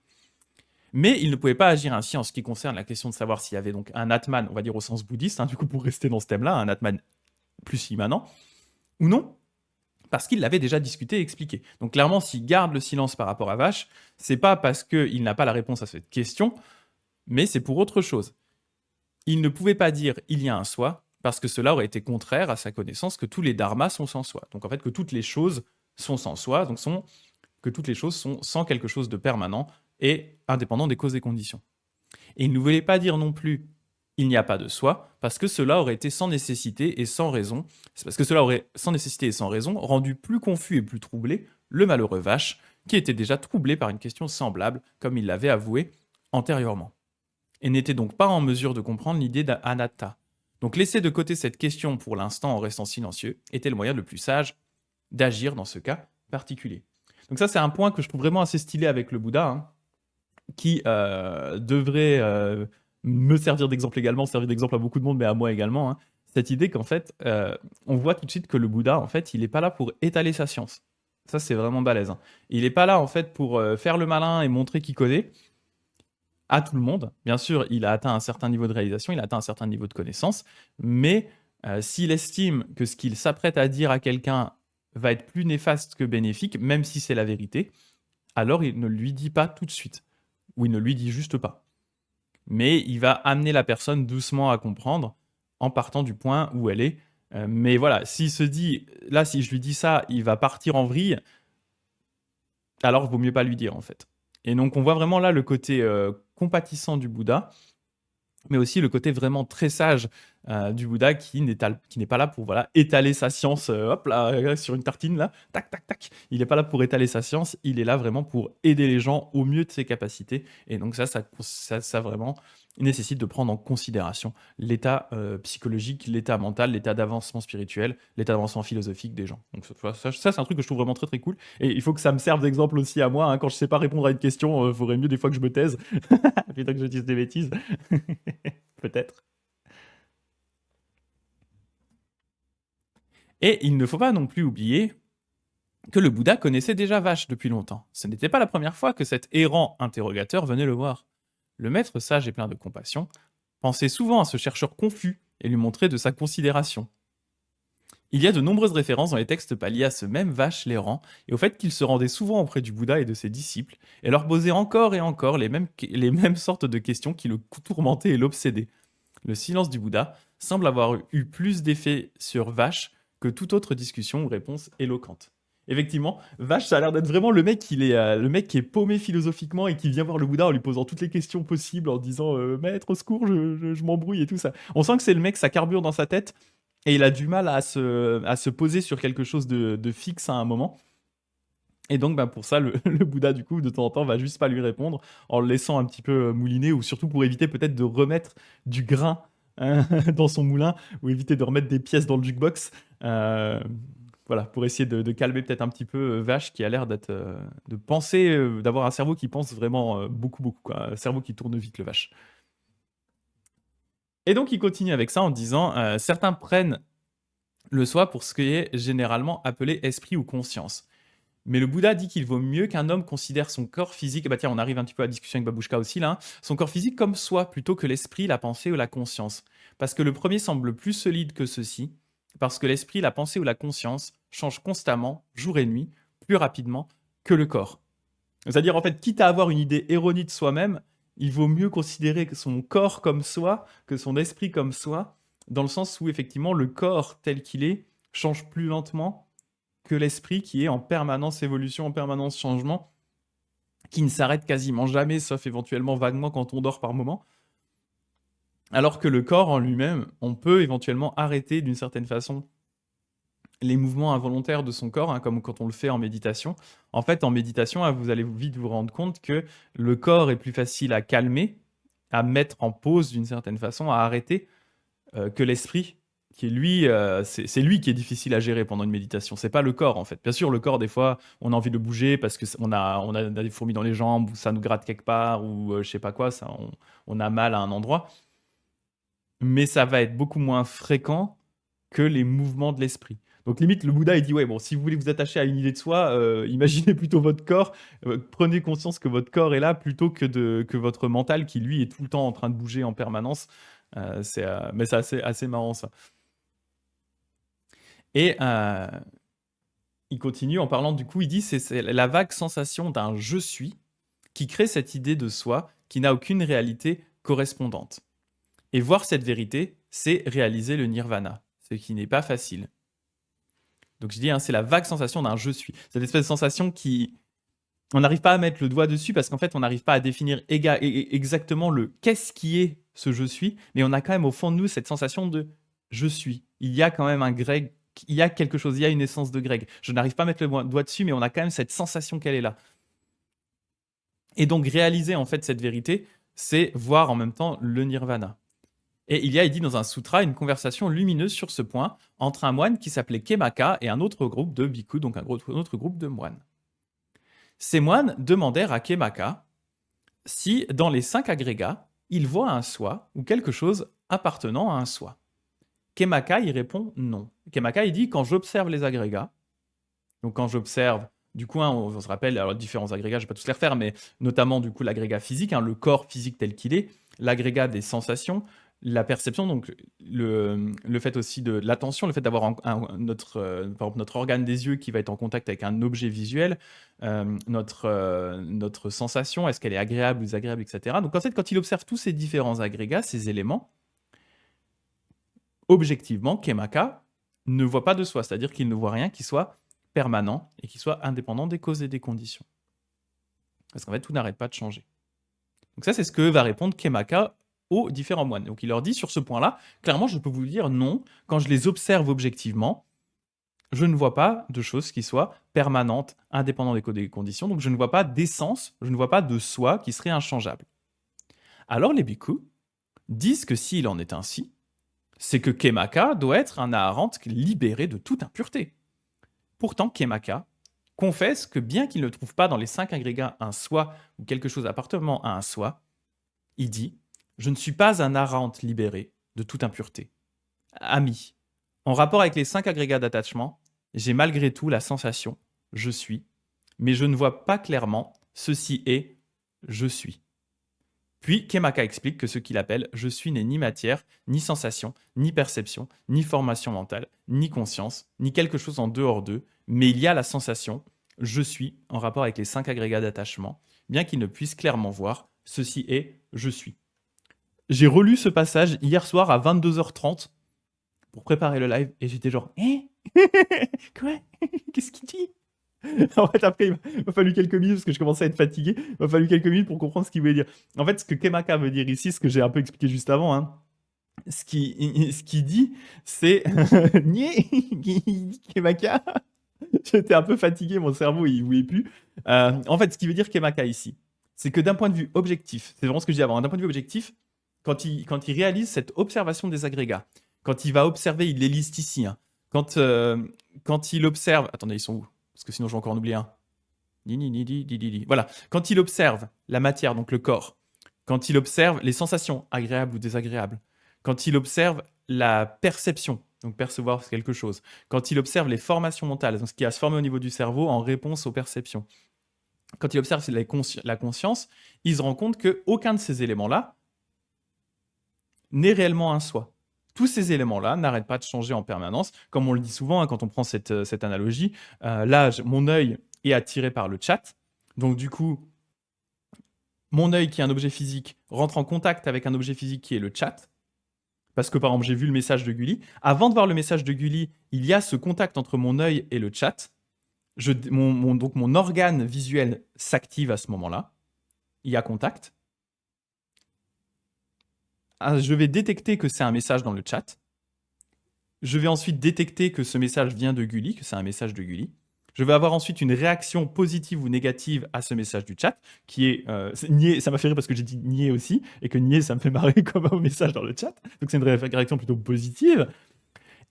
Mais il ne pouvait pas agir ainsi en ce qui concerne la question de savoir s'il y avait donc un Atman, on va dire au sens bouddhiste, hein, du coup pour rester dans ce thème-là, un Atman plus immanent, ou non, parce qu'il l'avait déjà discuté et expliqué. Donc clairement, s'il garde le silence par rapport à Vache, c'est pas parce qu'il n'a pas la réponse à cette question, mais c'est pour autre chose. Il ne pouvait pas dire « il y a un soi », parce que cela aurait été contraire à sa connaissance que tous les dharmas sont sans soi. Donc en fait, que toutes les choses sont sans soi, donc que toutes les choses sont sans quelque chose de permanent et indépendant des causes et conditions. Et il ne voulait pas dire non plus « il n'y a pas de soi », parce que cela aurait été sans nécessité et sans raison. C'est parce que cela aurait, sans nécessité et sans raison, rendu plus confus et plus troublé le malheureux Vache, qui était déjà troublé par une question semblable, comme il l'avait avoué antérieurement et n'était donc pas en mesure de comprendre l'idée d'anatta. Donc laisser de côté cette question pour l'instant en restant silencieux était le moyen le plus sage d'agir dans ce cas particulier. Donc ça, c'est un point que je trouve vraiment assez stylé avec le Bouddha, hein, qui devrait me servir d'exemple également, servir d'exemple à beaucoup de monde, mais à moi également. Hein. Cette idée qu'en fait, on voit tout de suite que le Bouddha, en fait, il n'est pas là pour étaler sa science. Ça, c'est vraiment balèze. Hein. Il n'est pas là, en fait, pour faire le malin et montrer qu'il connaît à tout le monde. Bien sûr, il a atteint un certain niveau de réalisation, il a atteint un certain niveau de connaissance, mais s'il estime que ce qu'il s'apprête à dire à quelqu'un va être plus néfaste que bénéfique, même si c'est la vérité, alors il ne lui dit pas tout de suite, ou il ne lui dit juste pas. Mais il va amener la personne doucement à comprendre en partant du point où elle est. Mais voilà, s'il se dit, là, si je lui dis ça, il va partir en vrille, alors il vaut mieux pas lui dire en fait. Et donc on voit vraiment là le côté compatissant du Bouddha, mais aussi le côté vraiment très sage du Bouddha qui n'est pas là pour voilà, étaler sa science hop là, sur une tartine, là, tac, tac, tac. Il n'est pas là pour étaler sa science, il est là vraiment pour aider les gens au mieux de ses capacités. Et donc ça vraiment nécessite de prendre en considération l'état psychologique, l'état mental, l'état d'avancement spirituel, l'état d'avancement philosophique des gens. Donc ça c'est un truc que je trouve vraiment très très cool. Et il faut que ça me serve d'exemple aussi à moi. Hein. Quand je sais pas répondre à une question, il faudrait mieux des fois que je me taise plutôt que je dise des bêtises. Peut-être. Et il ne faut pas non plus oublier que le Bouddha connaissait déjà Vache depuis longtemps. Ce n'était pas la première fois que cet errant interrogateur venait le voir. Le maître sage et plein de compassion pensait souvent à ce chercheur confus et lui montrait de sa considération. Il y a de nombreuses références dans les textes palais à ce même Vache l'errant et au fait qu'il se rendait souvent auprès du Bouddha et de ses disciples et leur posait encore et encore les mêmes sortes de questions qui le tourmentaient et l'obsédaient. Le silence du Bouddha semble avoir eu plus d'effet sur Vache que toute autre discussion ou réponse éloquente. Effectivement, Vache, ça a l'air d'être vraiment le mec qui est paumé philosophiquement et qui vient voir le Bouddha en lui posant toutes les questions possibles, en disant Maître, au secours, je m'embrouille et tout ça. On sent que c'est le mec, ça carbure dans sa tête et il a du mal à se poser sur quelque chose de fixe à un moment. Et donc, bah, pour ça, le Bouddha, du coup, de temps en temps, va juste pas lui répondre en le laissant un petit peu mouliner ou surtout pour éviter peut-être de remettre du grain dans son moulin ou éviter de remettre des pièces dans le jukebox. Euh, voilà, pour essayer de calmer peut-être un petit peu Vache qui a l'air de penser, d'avoir un cerveau qui pense vraiment beaucoup, beaucoup, quoi. Un cerveau qui tourne vite, le Vache. Et donc, il continue avec ça en disant certains prennent le soi pour ce qui est généralement appelé esprit ou conscience. Mais le Bouddha dit qu'il vaut mieux qu'un homme considère son corps physique, bah tiens, on arrive un petit peu à la discussion avec Babouchka aussi là, hein, son corps physique comme soi plutôt que l'esprit, la pensée ou la conscience. Parce que le premier semble plus solide que ceci, parce que l'esprit, la pensée ou la conscience changent constamment, jour et nuit, plus rapidement que le corps. C'est-à-dire, en fait, quitte à avoir une idée erronée de soi-même, il vaut mieux considérer son corps comme soi que son esprit comme soi, dans le sens où, effectivement, le corps tel qu'il est change plus lentement que l'esprit qui est en permanence évolution, en permanence changement, qui ne s'arrête quasiment jamais, sauf éventuellement vaguement quand on dort par moment. Alors que le corps en lui-même, on peut éventuellement arrêter d'une certaine façon les mouvements involontaires de son corps, hein, comme quand on le fait en méditation. En fait, en méditation, hein, vous allez vite vous rendre compte que le corps est plus facile à calmer, à mettre en pause d'une certaine façon, à arrêter, que l'esprit, qui est lui, c'est lui qui est difficile à gérer pendant une méditation. C'est pas le corps en fait. Bien sûr, le corps, des fois, on a envie de bouger parce que on a des fourmis dans les jambes, ou ça nous gratte quelque part, ou je sais pas quoi, on a mal à un endroit. Mais ça va être beaucoup moins fréquent que les mouvements de l'esprit. Donc limite, le Bouddha, il dit, ouais, bon, si vous voulez vous attacher à une idée de soi, imaginez plutôt votre corps, prenez conscience que votre corps est là plutôt que votre mental qui, lui, est tout le temps en train de bouger en permanence. Mais c'est assez marrant, ça. Et il continue en parlant, du coup, il dit, c'est la vague sensation d'un je suis qui crée cette idée de soi qui n'a aucune réalité correspondante. Et voir cette vérité, c'est réaliser le nirvana, ce qui n'est pas facile. Donc je dis, hein, c'est la vague sensation d'un je suis. Cette espèce de sensation qui... On n'arrive pas à mettre le doigt dessus parce qu'en fait, on n'arrive pas à définir exactement le qu'est-ce qui est ce je suis, mais on a quand même au fond de nous cette sensation de je suis. Il y a quand même un Greg, il y a quelque chose, il y a une essence de Greg. Je n'arrive pas à mettre le doigt dessus, mais on a quand même cette sensation qu'elle est là. Et donc réaliser en fait cette vérité, c'est voir en même temps le nirvana. Et il y a, il dit dans un sutra, une conversation lumineuse sur ce point entre un moine qui s'appelait Kemaka et un autre groupe de bhikkhus, donc un autre groupe de moines. Ces moines demandèrent à Kemaka si, dans les 5 agrégats, il voit un soi ou quelque chose appartenant à un soi. Kemaka y répond non. Kemaka il dit quand j'observe les agrégats, donc quand j'observe, du coup, hein, on se rappelle, alors différents agrégats, je ne vais pas tous les refaire, mais notamment du coup l'agrégat physique, hein, le corps physique tel qu'il est, l'agrégat des sensations, la perception, donc le fait aussi de l'attention, le fait d'avoir par exemple, notre organe des yeux qui va être en contact avec un objet visuel, notre sensation, est-ce qu'elle est agréable ou désagréable, etc. Donc en fait, quand il observe tous ces différents agrégats, ces éléments, objectivement, Kemaka ne voit pas de soi, c'est-à-dire qu'il ne voit rien qui soit permanent et qui soit indépendant des causes et des conditions. Parce qu'en fait, tout n'arrête pas de changer. Donc ça, c'est ce que va répondre Kemaka aux différents moines. Donc il leur dit, sur ce point-là, clairement, je peux vous dire non, quand je les observe objectivement, je ne vois pas de choses qui soient permanentes, indépendantes des conditions, donc je ne vois pas d'essence, je ne vois pas de soi qui serait inchangeable. Alors les bhikkhus disent que s'il en est ainsi, c'est que Kemaka doit être un Arahant libéré de toute impureté. Pourtant, Kemaka confesse que bien qu'il ne trouve pas dans les 5 agrégats un soi ou quelque chose appartenant à un soi, il dit « Je ne suis pas un Arahant libéré de toute impureté. Ami, En rapport avec les 5 agrégats d'attachement, j'ai malgré tout la sensation « je suis », mais je ne vois pas clairement « ceci est, je suis ». Puis Kemakha explique que ce qu'il appelle « je suis » n'est ni matière, ni sensation, ni perception, ni formation mentale, ni conscience, ni quelque chose en dehors d'eux, mais il y a la sensation « je suis » en rapport avec les 5 agrégats d'attachement, bien qu'il ne puisse clairement voir « ceci est, je suis ». J'ai relu ce passage hier soir à 22h30 pour préparer le live et j'étais genre « Hein Quoi Qu'est-ce qu'il dit ?» En fait, après, il m'a fallu quelques minutes parce que je commençais à être fatigué. Il m'a fallu quelques minutes pour comprendre ce qu'il voulait dire. En fait, ce que Kemakha veut dire ici, ce que j'ai un peu expliqué juste avant, hein, ce qu'il dit, c'est Nier Kemakha. J'étais un peu fatigué, mon cerveau, il voulait plus. En fait, ce qu'il veut dire Kemakha ici, c'est que d'un point de vue objectif, c'est vraiment ce que je dis avant, d'un point de vue objectif, quand il réalise cette observation des agrégats, quand il va observer, il les liste ici, hein, quand il observe... Attendez, ils sont où? Parce que sinon, je vais encore en oublier un. Voilà. Quand il observe la matière, donc le corps, quand il observe les sensations agréables ou désagréables, quand il observe la perception, donc percevoir quelque chose, quand il observe les formations mentales, donc ce qui va se former au niveau du cerveau en réponse aux perceptions, quand il observe la conscience, il se rend compte qu'aucun de ces éléments-là n'est réellement un soi. Tous ces éléments-là n'arrêtent pas de changer en permanence. Comme on le dit souvent, hein, quand on prend cette analogie, là, mon œil est attiré par le chat. Donc du coup, mon œil, qui est un objet physique, rentre en contact avec un objet physique qui est le chat. Parce que par exemple, j'ai vu le message de Gulli. Avant de voir le message de Gulli, il y a ce contact entre mon œil et le chat. Donc mon organe visuel s'active à ce moment-là. Il y a contact. Je vais détecter que c'est un message dans le chat. Je vais ensuite détecter que ce message vient de Gulli, que c'est un message de Gulli. Je vais avoir ensuite une réaction positive ou négative à ce message du chat, qui est nier. Ça m'a fait rire parce que j'ai dit nier aussi, et que nier, ça me fait marrer comme un message dans le chat. Donc c'est une réaction plutôt positive.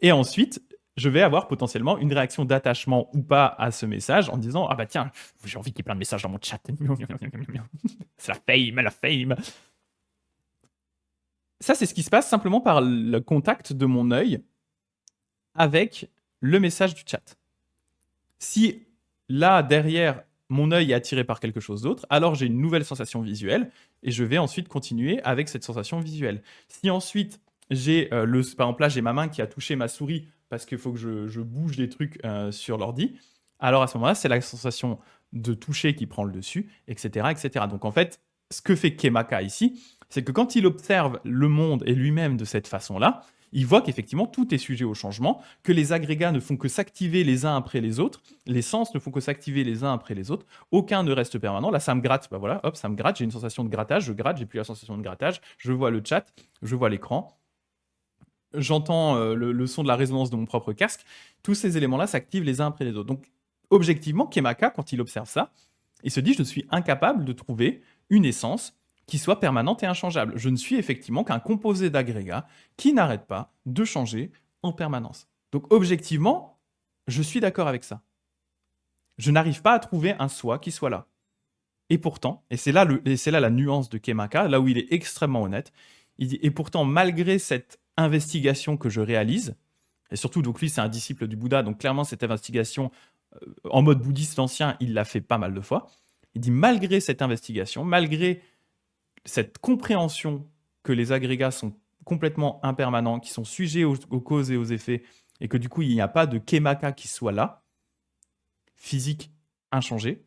Et ensuite, je vais avoir potentiellement une réaction d'attachement ou pas à ce message en disant « Ah bah tiens, j'ai envie qu'il y ait plein de messages dans mon chat. C'est la fame. » Ça, c'est ce qui se passe simplement par le contact de mon œil avec le message du chat. Si là, derrière, mon œil est attiré par quelque chose d'autre, alors j'ai une nouvelle sensation visuelle et je vais ensuite continuer avec cette sensation visuelle. Si ensuite, j'ai par exemple là, j'ai ma main qui a touché ma souris parce qu'il faut que je bouge des trucs sur l'ordi, alors à ce moment-là, c'est la sensation de toucher qui prend le dessus, etc., etc. Donc en fait, ce que fait Kemakha ici, c'est que quand il observe le monde et lui-même de cette façon-là, il voit qu'effectivement, tout est sujet au changement, que les agrégats ne font que s'activer les uns après les autres, les sens ne font que s'activer les uns après les autres, aucun ne reste permanent. Là, ça me gratte, bah voilà, hop, ça me gratte, j'ai une sensation de grattage, je gratte, j'ai plus la sensation de grattage, je vois le chat, je vois l'écran, j'entends le son de la résonance de mon propre casque, tous ces éléments-là s'activent les uns après les autres. Donc, objectivement, Kemakha, quand il observe ça, il se dit « je suis incapable de trouver une essence qui soit permanente et inchangeable. Je ne suis effectivement qu'un composé d'agrégats qui n'arrête pas de changer en permanence. » Donc objectivement, je suis d'accord avec ça. Je n'arrive pas à trouver un soi qui soit là. Et pourtant, et c'est là la nuance de Kemakha, là où il est extrêmement honnête, il dit « et pourtant, malgré cette investigation que je réalise », et surtout, donc lui, c'est un disciple du Bouddha, donc clairement, cette investigation, en mode bouddhiste ancien, il l'a fait pas mal de fois. Il dit « malgré cette investigation, malgré cette compréhension que les agrégats sont complètement impermanents, qui sont sujets aux causes et aux effets, et que du coup, il n'y a pas de Kemakha qui soit là, physique, inchangé,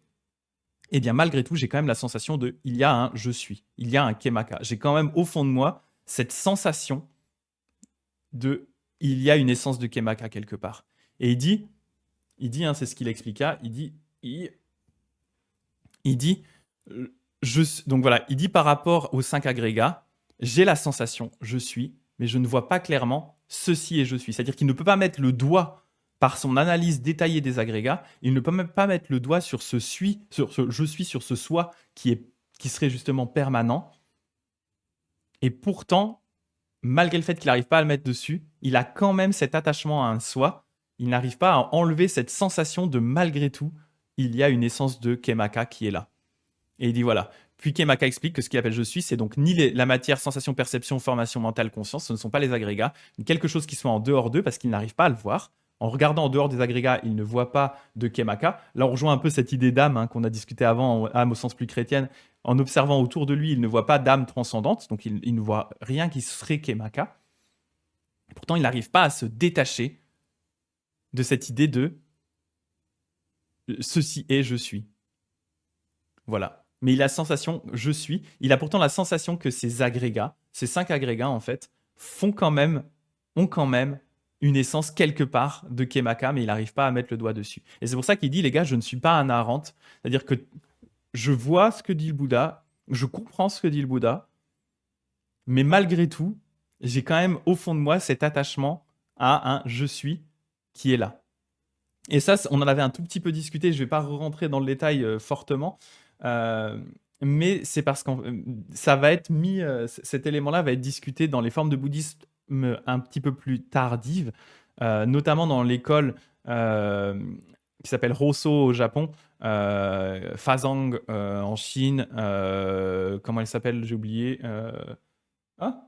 et bien malgré tout, j'ai quand même la sensation de « il y a un je suis », il y a un Kemakha. J'ai quand même au fond de moi cette sensation de « il y a une essence de Kemakha quelque part ». Et il dit hein, c'est ce qu'il expliqua, il dit donc voilà, il dit par rapport aux 5 agrégats, j'ai la sensation, je suis, mais je ne vois pas clairement ceci et je suis. C'est-à-dire qu'il ne peut pas mettre le doigt par son analyse détaillée des agrégats, il ne peut même pas mettre le doigt sur ce suis, sur ce je suis, sur ce soi qui serait justement permanent. Et pourtant, malgré le fait qu'il n'arrive pas à le mettre dessus, il a quand même cet attachement à un soi. Il n'arrive pas à enlever cette sensation de malgré tout, il y a une essence de Kemakha qui est là. Et il dit voilà, Puis Kemakha explique que ce qu'il appelle je suis, c'est donc ni la matière, sensation, perception, formation mentale, conscience, ce ne sont pas les agrégats, mais quelque chose qui soit en dehors d'eux parce qu'il n'arrive pas à le voir. En regardant en dehors des agrégats, il ne voit pas de Kemakha. Là, on rejoint un peu cette idée d'âme qu'on a discuté avant, âme au sens plus chrétienne. En observant autour de lui, il ne voit pas d'âme transcendante, donc il ne voit rien qui serait Kemakha. Pourtant, il n'arrive pas à se détacher de cette idée de ceci est, je suis. Voilà. Mais il a la sensation, je suis. Il a pourtant la sensation que ces agrégats, ces 5 agrégats en fait, ont quand même une essence quelque part de Kemakha, mais il n'arrive pas à mettre le doigt dessus. Et c'est pour ça qu'il dit, les gars, je ne suis pas un arhante. C'est-à-dire que je vois ce que dit le Bouddha, je comprends ce que dit le Bouddha, mais malgré tout, j'ai quand même au fond de moi cet attachement à un je suis qui est là. Et ça, on en avait un tout petit peu discuté, je ne vais pas rentrer dans le détail fortement, mais c'est parce que ça va être mis, cet élément-là va être discuté dans les formes de bouddhisme un petit peu plus tardives, notamment dans l'école qui s'appelle Hosso au Japon, Fazang en Chine, comment elle s'appelle, j'ai oublié. Ah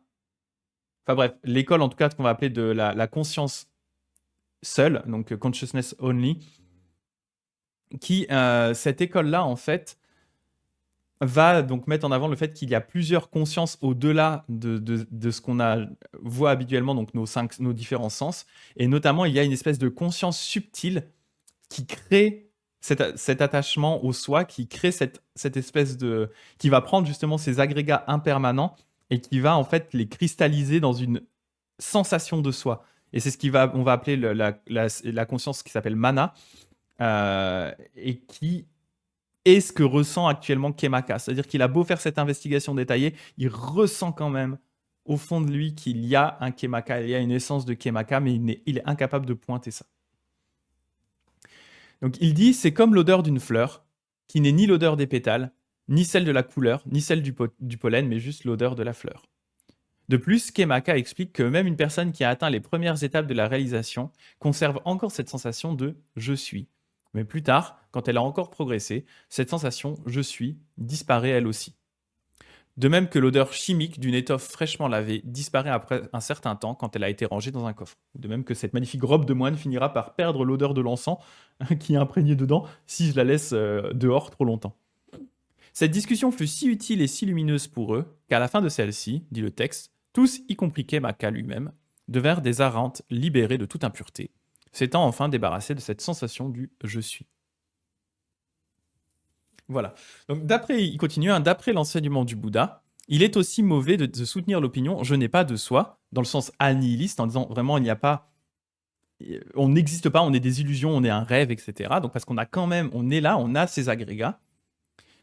enfin bref, l'école en tout cas qu'on va appeler de la conscience seule, donc consciousness only, qui, cette école-là, en fait, va donc mettre en avant le fait qu'il y a plusieurs consciences au-delà de ce qu'on voit habituellement, donc nos différents sens. Et notamment, il y a une espèce de conscience subtile qui crée cet attachement au soi, qui crée cette espèce de... qui va prendre justement ces agrégats impermanents et qui va en fait les cristalliser dans une sensation de soi. Et c'est ce on va appeler la conscience qui s'appelle mana, et qui est ce que ressent actuellement Kemakha. C'est-à-dire qu'il a beau faire cette investigation détaillée, il ressent quand même au fond de lui qu'il y a un Kemakha, il y a une essence de Kemakha, mais il est incapable de pointer ça. Donc il dit, c'est comme l'odeur d'une fleur, qui n'est ni l'odeur des pétales, ni celle de la couleur, ni celle du pollen, mais juste l'odeur de la fleur. De plus, Kemakha explique que même une personne qui a atteint les premières étapes de la réalisation conserve encore cette sensation de « je suis ». Mais plus tard, quand elle a encore progressé, cette sensation « je suis » disparaît elle aussi. De même que l'odeur chimique d'une étoffe fraîchement lavée disparaît après un certain temps quand elle a été rangée dans un coffre. De même que cette magnifique robe de moine finira par perdre l'odeur de l'encens qui est imprégnée dedans si je la laisse dehors trop longtemps. Cette discussion fut si utile et si lumineuse pour eux qu'à la fin de celle-ci, dit le texte, tous, y compris Kemakha lui-même, devinrent des arhantes libérés de toute impureté, s'étant enfin débarrassés de cette sensation du « je suis ». Voilà. Donc il continue, d'après l'enseignement du Bouddha, il est aussi mauvais de soutenir l'opinion « je n'ai pas de soi », dans le sens annihiliste, en disant vraiment il n'y a pas... On n'existe pas, on est des illusions, on est un rêve, etc. Donc parce qu'on a quand même, on est là, on a ces agrégats.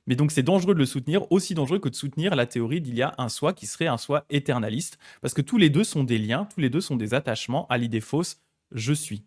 Mais donc c'est dangereux de le soutenir, aussi dangereux que de soutenir la théorie d'il y a un soi qui serait un soi éternaliste, parce que tous les deux sont des liens, tous les deux sont des attachements à l'idée fausse « je suis ».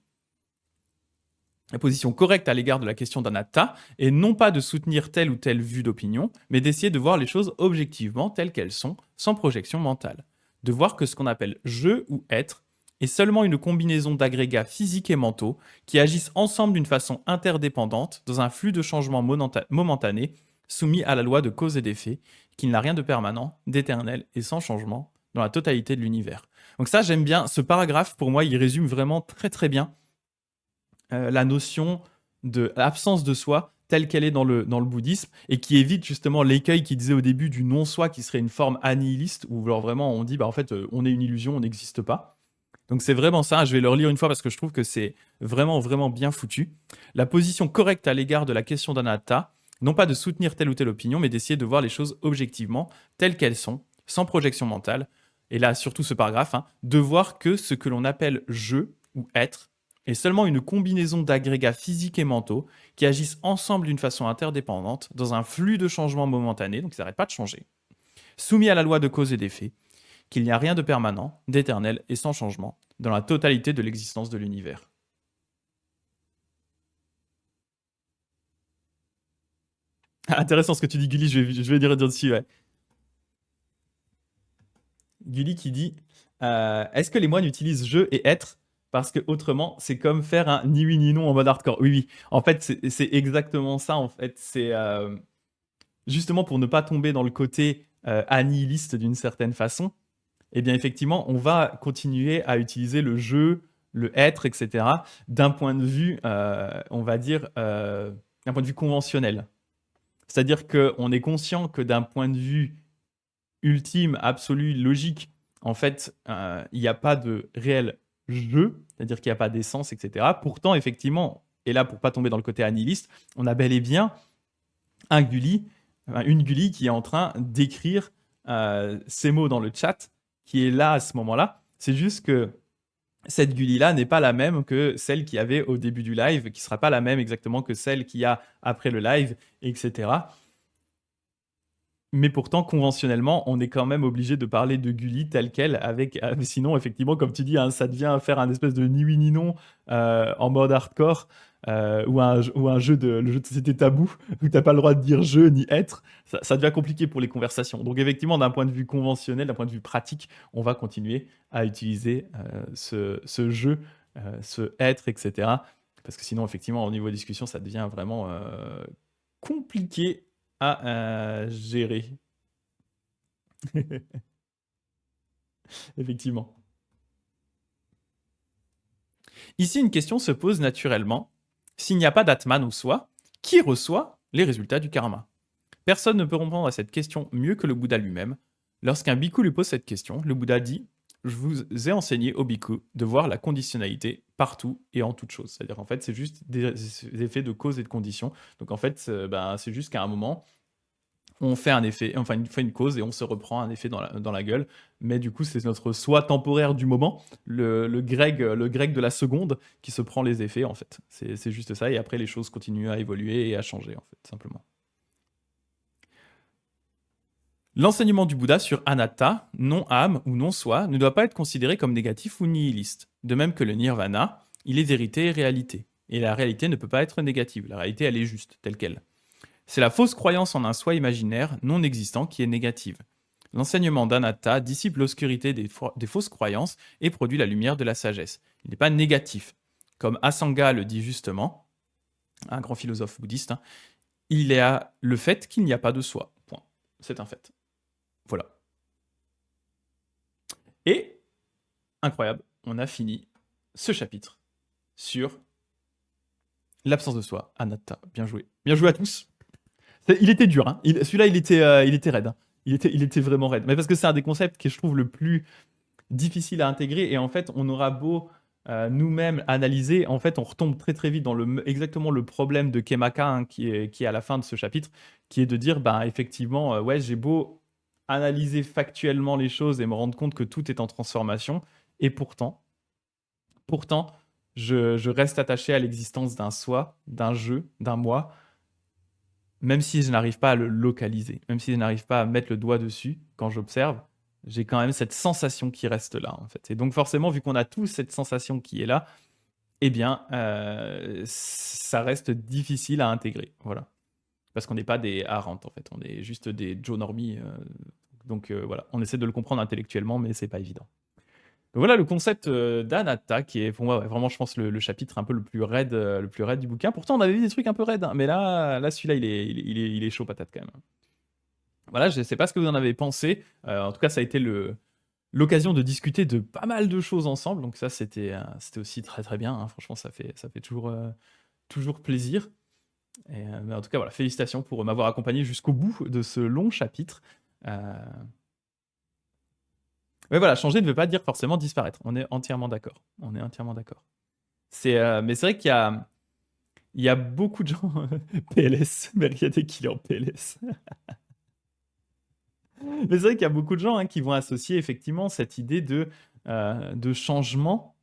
La position correcte à l'égard de la question d'anatta est non pas de soutenir telle ou telle vue d'opinion, mais d'essayer de voir les choses objectivement telles qu'elles sont, sans projection mentale. De voir que ce qu'on appelle « je » ou « être » est seulement une combinaison d'agrégats physiques et mentaux qui agissent ensemble d'une façon interdépendante dans un flux de changements momentanés soumis à la loi de cause et d'effet, qu'il n'a rien de permanent, d'éternel et sans changement dans la totalité de l'univers. Donc ça, j'aime bien. Ce paragraphe, pour moi, il résume vraiment très très bien la notion de l'absence de soi telle qu'elle est dans le bouddhisme et qui évite justement l'écueil qu'il disait au début du non-soi qui serait une forme annihiliste où alors vraiment on dit bah en fait on est une illusion, on n'existe pas. Donc c'est vraiment ça, je vais le relire une fois parce que je trouve que c'est vraiment vraiment bien foutu. La position correcte à l'égard de la question d'anatta, non pas de soutenir telle ou telle opinion, mais d'essayer de voir les choses objectivement telles qu'elles sont, sans projection mentale. Et là, surtout ce paragraphe, de voir que ce que l'on appelle je ou être est seulement une combinaison d'agrégats physiques et mentaux qui agissent ensemble d'une façon interdépendante dans un flux de changements momentanés, donc ils n'arrêtent pas de changer, soumis à la loi de cause et d'effet, qu'il n'y a rien de permanent, d'éternel et sans changement dans la totalité de l'existence de l'univers. Intéressant ce que tu dis, Gulli, je vais dire dessus. Ouais. Gulli qui dit est-ce que les moines utilisent je et être parce que autrement c'est comme faire un ni oui ni non en mode hardcore. Oui, oui. En fait, c'est exactement ça. En fait, justement pour ne pas tomber dans le côté annihiliste d'une certaine façon, eh bien effectivement, on va continuer à utiliser le jeu, le être, etc., d'un point de vue, on va dire, d'un point de vue conventionnel. C'est-à-dire qu'on est conscient que d'un point de vue ultime, absolu, logique, en fait, il n'y a pas de réel jeu, c'est-à-dire qu'il n'y a pas d'essence, etc. Pourtant, effectivement, et là, pour pas tomber dans le côté annihiliste, on a bel et bien un Gulli, une Gulli qui est en train d'écrire ces mots dans le chat, qui est là à ce moment-là. C'est juste que cette Gulli-là n'est pas la même que celle qu'il y avait au début du live, qui ne sera pas la même exactement que celle qu'il y a après le live, etc. Mais pourtant, conventionnellement, on est quand même obligé de parler de Gulli tel quel, avec, sinon, effectivement, comme tu dis, hein, ça devient faire un espèce de ni oui ni non en mode hardcore, ou un jeu le jeu de société tabou, où t'as pas le droit de dire je ni être. Ça devient compliqué pour les conversations. Donc effectivement, d'un point de vue conventionnel, d'un point de vue pratique, on va continuer à utiliser ce jeu, ce être, etc. Parce que sinon, effectivement, au niveau discussion, ça devient vraiment compliqué à gérer. Effectivement. Ici, une question se pose naturellement. S'il n'y a pas d'Atman ou soi, qui reçoit les résultats du karma? Personne ne peut répondre à cette question mieux que le Bouddha lui-même. Lorsqu'un bhikkhu lui pose cette question, le Bouddha dit: je vous ai enseigné au bhikkhu de voir la conditionnalité partout et en toute chose. C'est-à-dire, en fait, c'est juste des effets de cause et de condition. Donc, en fait, c'est juste qu'à un moment, on fait un effet, enfin, on fait une cause et on se reprend un effet dans la gueule. Mais du coup, c'est notre soi temporaire du moment, le grec de la seconde, qui se prend les effets, en fait. C'est juste ça. Et après, les choses continuent à évoluer et à changer, en fait, simplement. L'enseignement du Bouddha sur anatta, non-âme ou non-soi, ne doit pas être considéré comme négatif ou nihiliste. De même que le nirvana, il est vérité et réalité. Et la réalité ne peut pas être négative. La réalité, elle est juste, telle qu'elle. C'est la fausse croyance en un soi imaginaire non existant qui est négative. L'enseignement d'Anatta dissipe l'obscurité des fausses croyances et produit la lumière de la sagesse. Il n'est pas négatif. Comme Asanga le dit justement, un grand philosophe bouddhiste, hein, il y a le fait qu'il n'y a pas de soi. Point. C'est un fait. Voilà. Et, incroyable, on a fini ce chapitre sur l'absence de soi, Anatta. Bien joué. Bien joué à tous. Il était dur, hein. Celui-là, il était raide, hein. Il était vraiment raide. Mais parce que c'est un des concepts que je trouve le plus difficile à intégrer. Et en fait, on aura beau nous-mêmes analyser, en fait, on retombe très très vite dans exactement le problème de Kemaka, hein, qui est à la fin de ce chapitre, qui est de dire, bah, effectivement, ouais, j'ai beau analyser factuellement les choses et me rendre compte que tout est en transformation. Et pourtant, je reste attaché à l'existence d'un soi, d'un jeu, d'un moi, même si je n'arrive pas à le localiser, même si je n'arrive pas à mettre le doigt dessus quand j'observe, j'ai quand même cette sensation qui reste là, en fait. Et donc forcément, vu qu'on a tous cette sensation qui est là, eh bien, ça reste difficile à intégrer, voilà. Parce qu'on n'est pas des Arendt, en fait, on est juste des Joe Normie. Donc voilà, on essaie de le comprendre intellectuellement, mais c'est pas évident. Donc voilà le concept d'Anatta, qui est pour moi ouais, vraiment, je pense, le chapitre un peu le plus raide du bouquin. Pourtant, on avait vu des trucs un peu raides, hein, mais là celui-là, il est chaud patate quand même. Voilà, je ne sais pas ce que vous en avez pensé. En tout cas, ça a été l'occasion de discuter de pas mal de choses ensemble. Donc ça, c'était aussi très très bien, hein. Franchement, ça fait toujours plaisir. Mais en tout cas, voilà, félicitations pour m'avoir accompagné jusqu'au bout de ce long chapitre. Mais voilà, changer ne veut pas dire forcément disparaître. On est entièrement d'accord. On est entièrement d'accord. Mais c'est vrai il y a beaucoup de gens. PLS, mais regardez qu'il est en PLS. Mais c'est vrai qu'il y a beaucoup de gens hein, qui vont associer effectivement cette idée de changement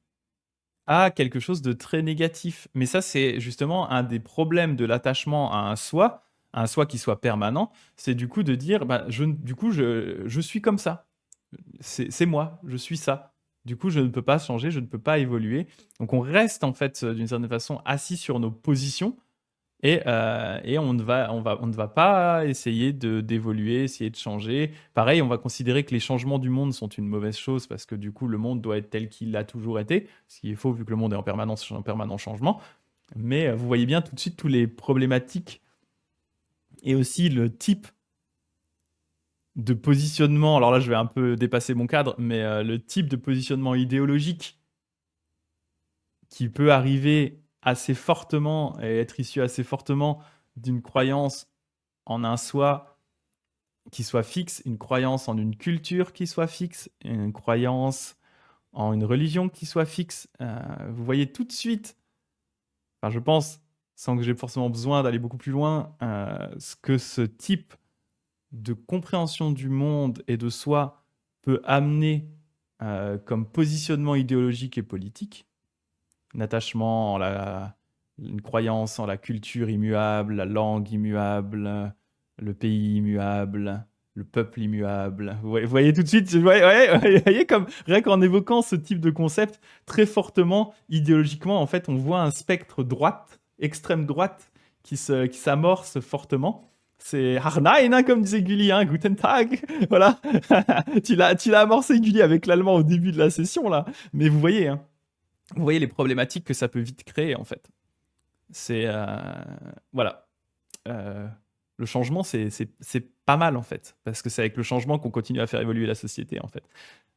à quelque chose de très négatif. Mais ça, c'est justement un des problèmes de l'attachement à un soi qui soit permanent. C'est du coup de dire, bah, je suis comme ça. C'est moi, je suis ça. Du coup, je ne peux pas changer, je ne peux pas évoluer. Donc, on reste en fait d'une certaine façon assis sur nos positions et on ne va pas essayer d'évoluer, essayer de changer. Pareil, on va considérer que les changements du monde sont une mauvaise chose parce que du coup, le monde doit être tel qu'il a toujours été, ce qui est faux vu que le monde est en permanent changement. Mais vous voyez bien tout de suite tous les problématiques et aussi le type de positionnement, alors là je vais un peu dépasser mon cadre, mais le type de positionnement idéologique qui peut arriver assez fortement et être issu assez fortement d'une croyance en un soi qui soit fixe, une croyance en une culture qui soit fixe, une croyance en une religion qui soit fixe. Vous voyez tout de suite, enfin je pense, sans que j'ai forcément besoin d'aller beaucoup plus loin, ce que ce type de compréhension du monde et de soi peut amener comme positionnement idéologique et politique. Un attachement, une croyance en la culture immuable, la langue immuable, le pays immuable, le peuple immuable. Vous voyez tout de suite, vous voyez comme rien qu'en évoquant ce type de concept très fortement idéologiquement, en fait, on voit un spectre droite, extrême droite, qui s'amorce fortement. C'est Harnein, hein, comme disait Gulli, hein, Guten Tag. Voilà. tu l'as amorcé, Gulli, avec l'allemand au début de la session, là. Mais vous voyez, hein. Vous voyez les problématiques que ça peut vite créer, en fait. C'est... voilà. Le changement, c'est pas mal, en fait. Parce que c'est avec le changement qu'on continue à faire évoluer la société, en fait.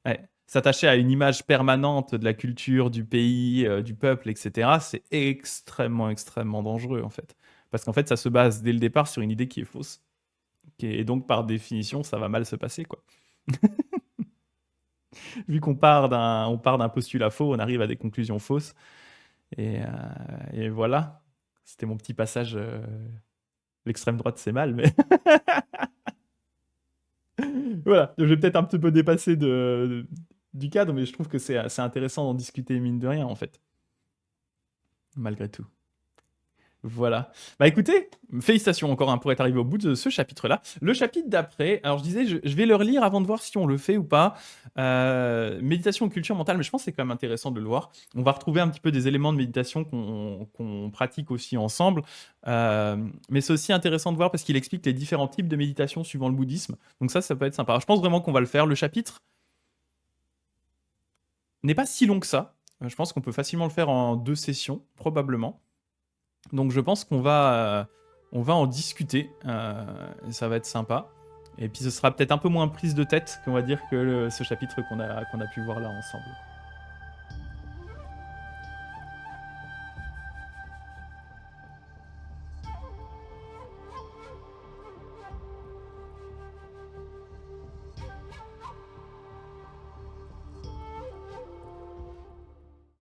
Ouais. S'attacher à une image permanente de la culture, du pays, du peuple, etc., c'est extrêmement, extrêmement dangereux, en fait. Parce qu'en fait, ça se base dès le départ sur une idée qui est fausse. Et donc, par définition, ça va mal se passer, quoi. Vu qu'on part d'un postulat faux, on arrive à des conclusions fausses. Et voilà. C'était mon petit passage. L'extrême droite, c'est mal, mais voilà. Je vais peut-être un petit peu dépasser du cadre, mais je trouve que c'est intéressant d'en discuter, mine de rien, en fait. Malgré tout. Voilà. Bah écoutez, félicitations encore pour être arrivé au bout de ce chapitre-là. Le chapitre d'après, alors je disais, je vais le relire avant de voir si on le fait ou pas. Méditation ou culture mentale, mais je pense que c'est quand même intéressant de le voir. On va retrouver un petit peu des éléments de méditation qu'on pratique aussi ensemble. Mais c'est aussi intéressant de voir parce qu'il explique les différents types de méditation suivant le bouddhisme. Donc ça peut être sympa. Alors, je pense vraiment qu'on va le faire. Le chapitre n'est pas si long que ça. Je pense qu'on peut facilement le faire en 2 sessions, probablement. Donc je pense on va en discuter, et ça va être sympa. Et puis ce sera peut-être un peu moins prise de tête, qu'on va dire, que ce chapitre qu'on a pu voir là ensemble.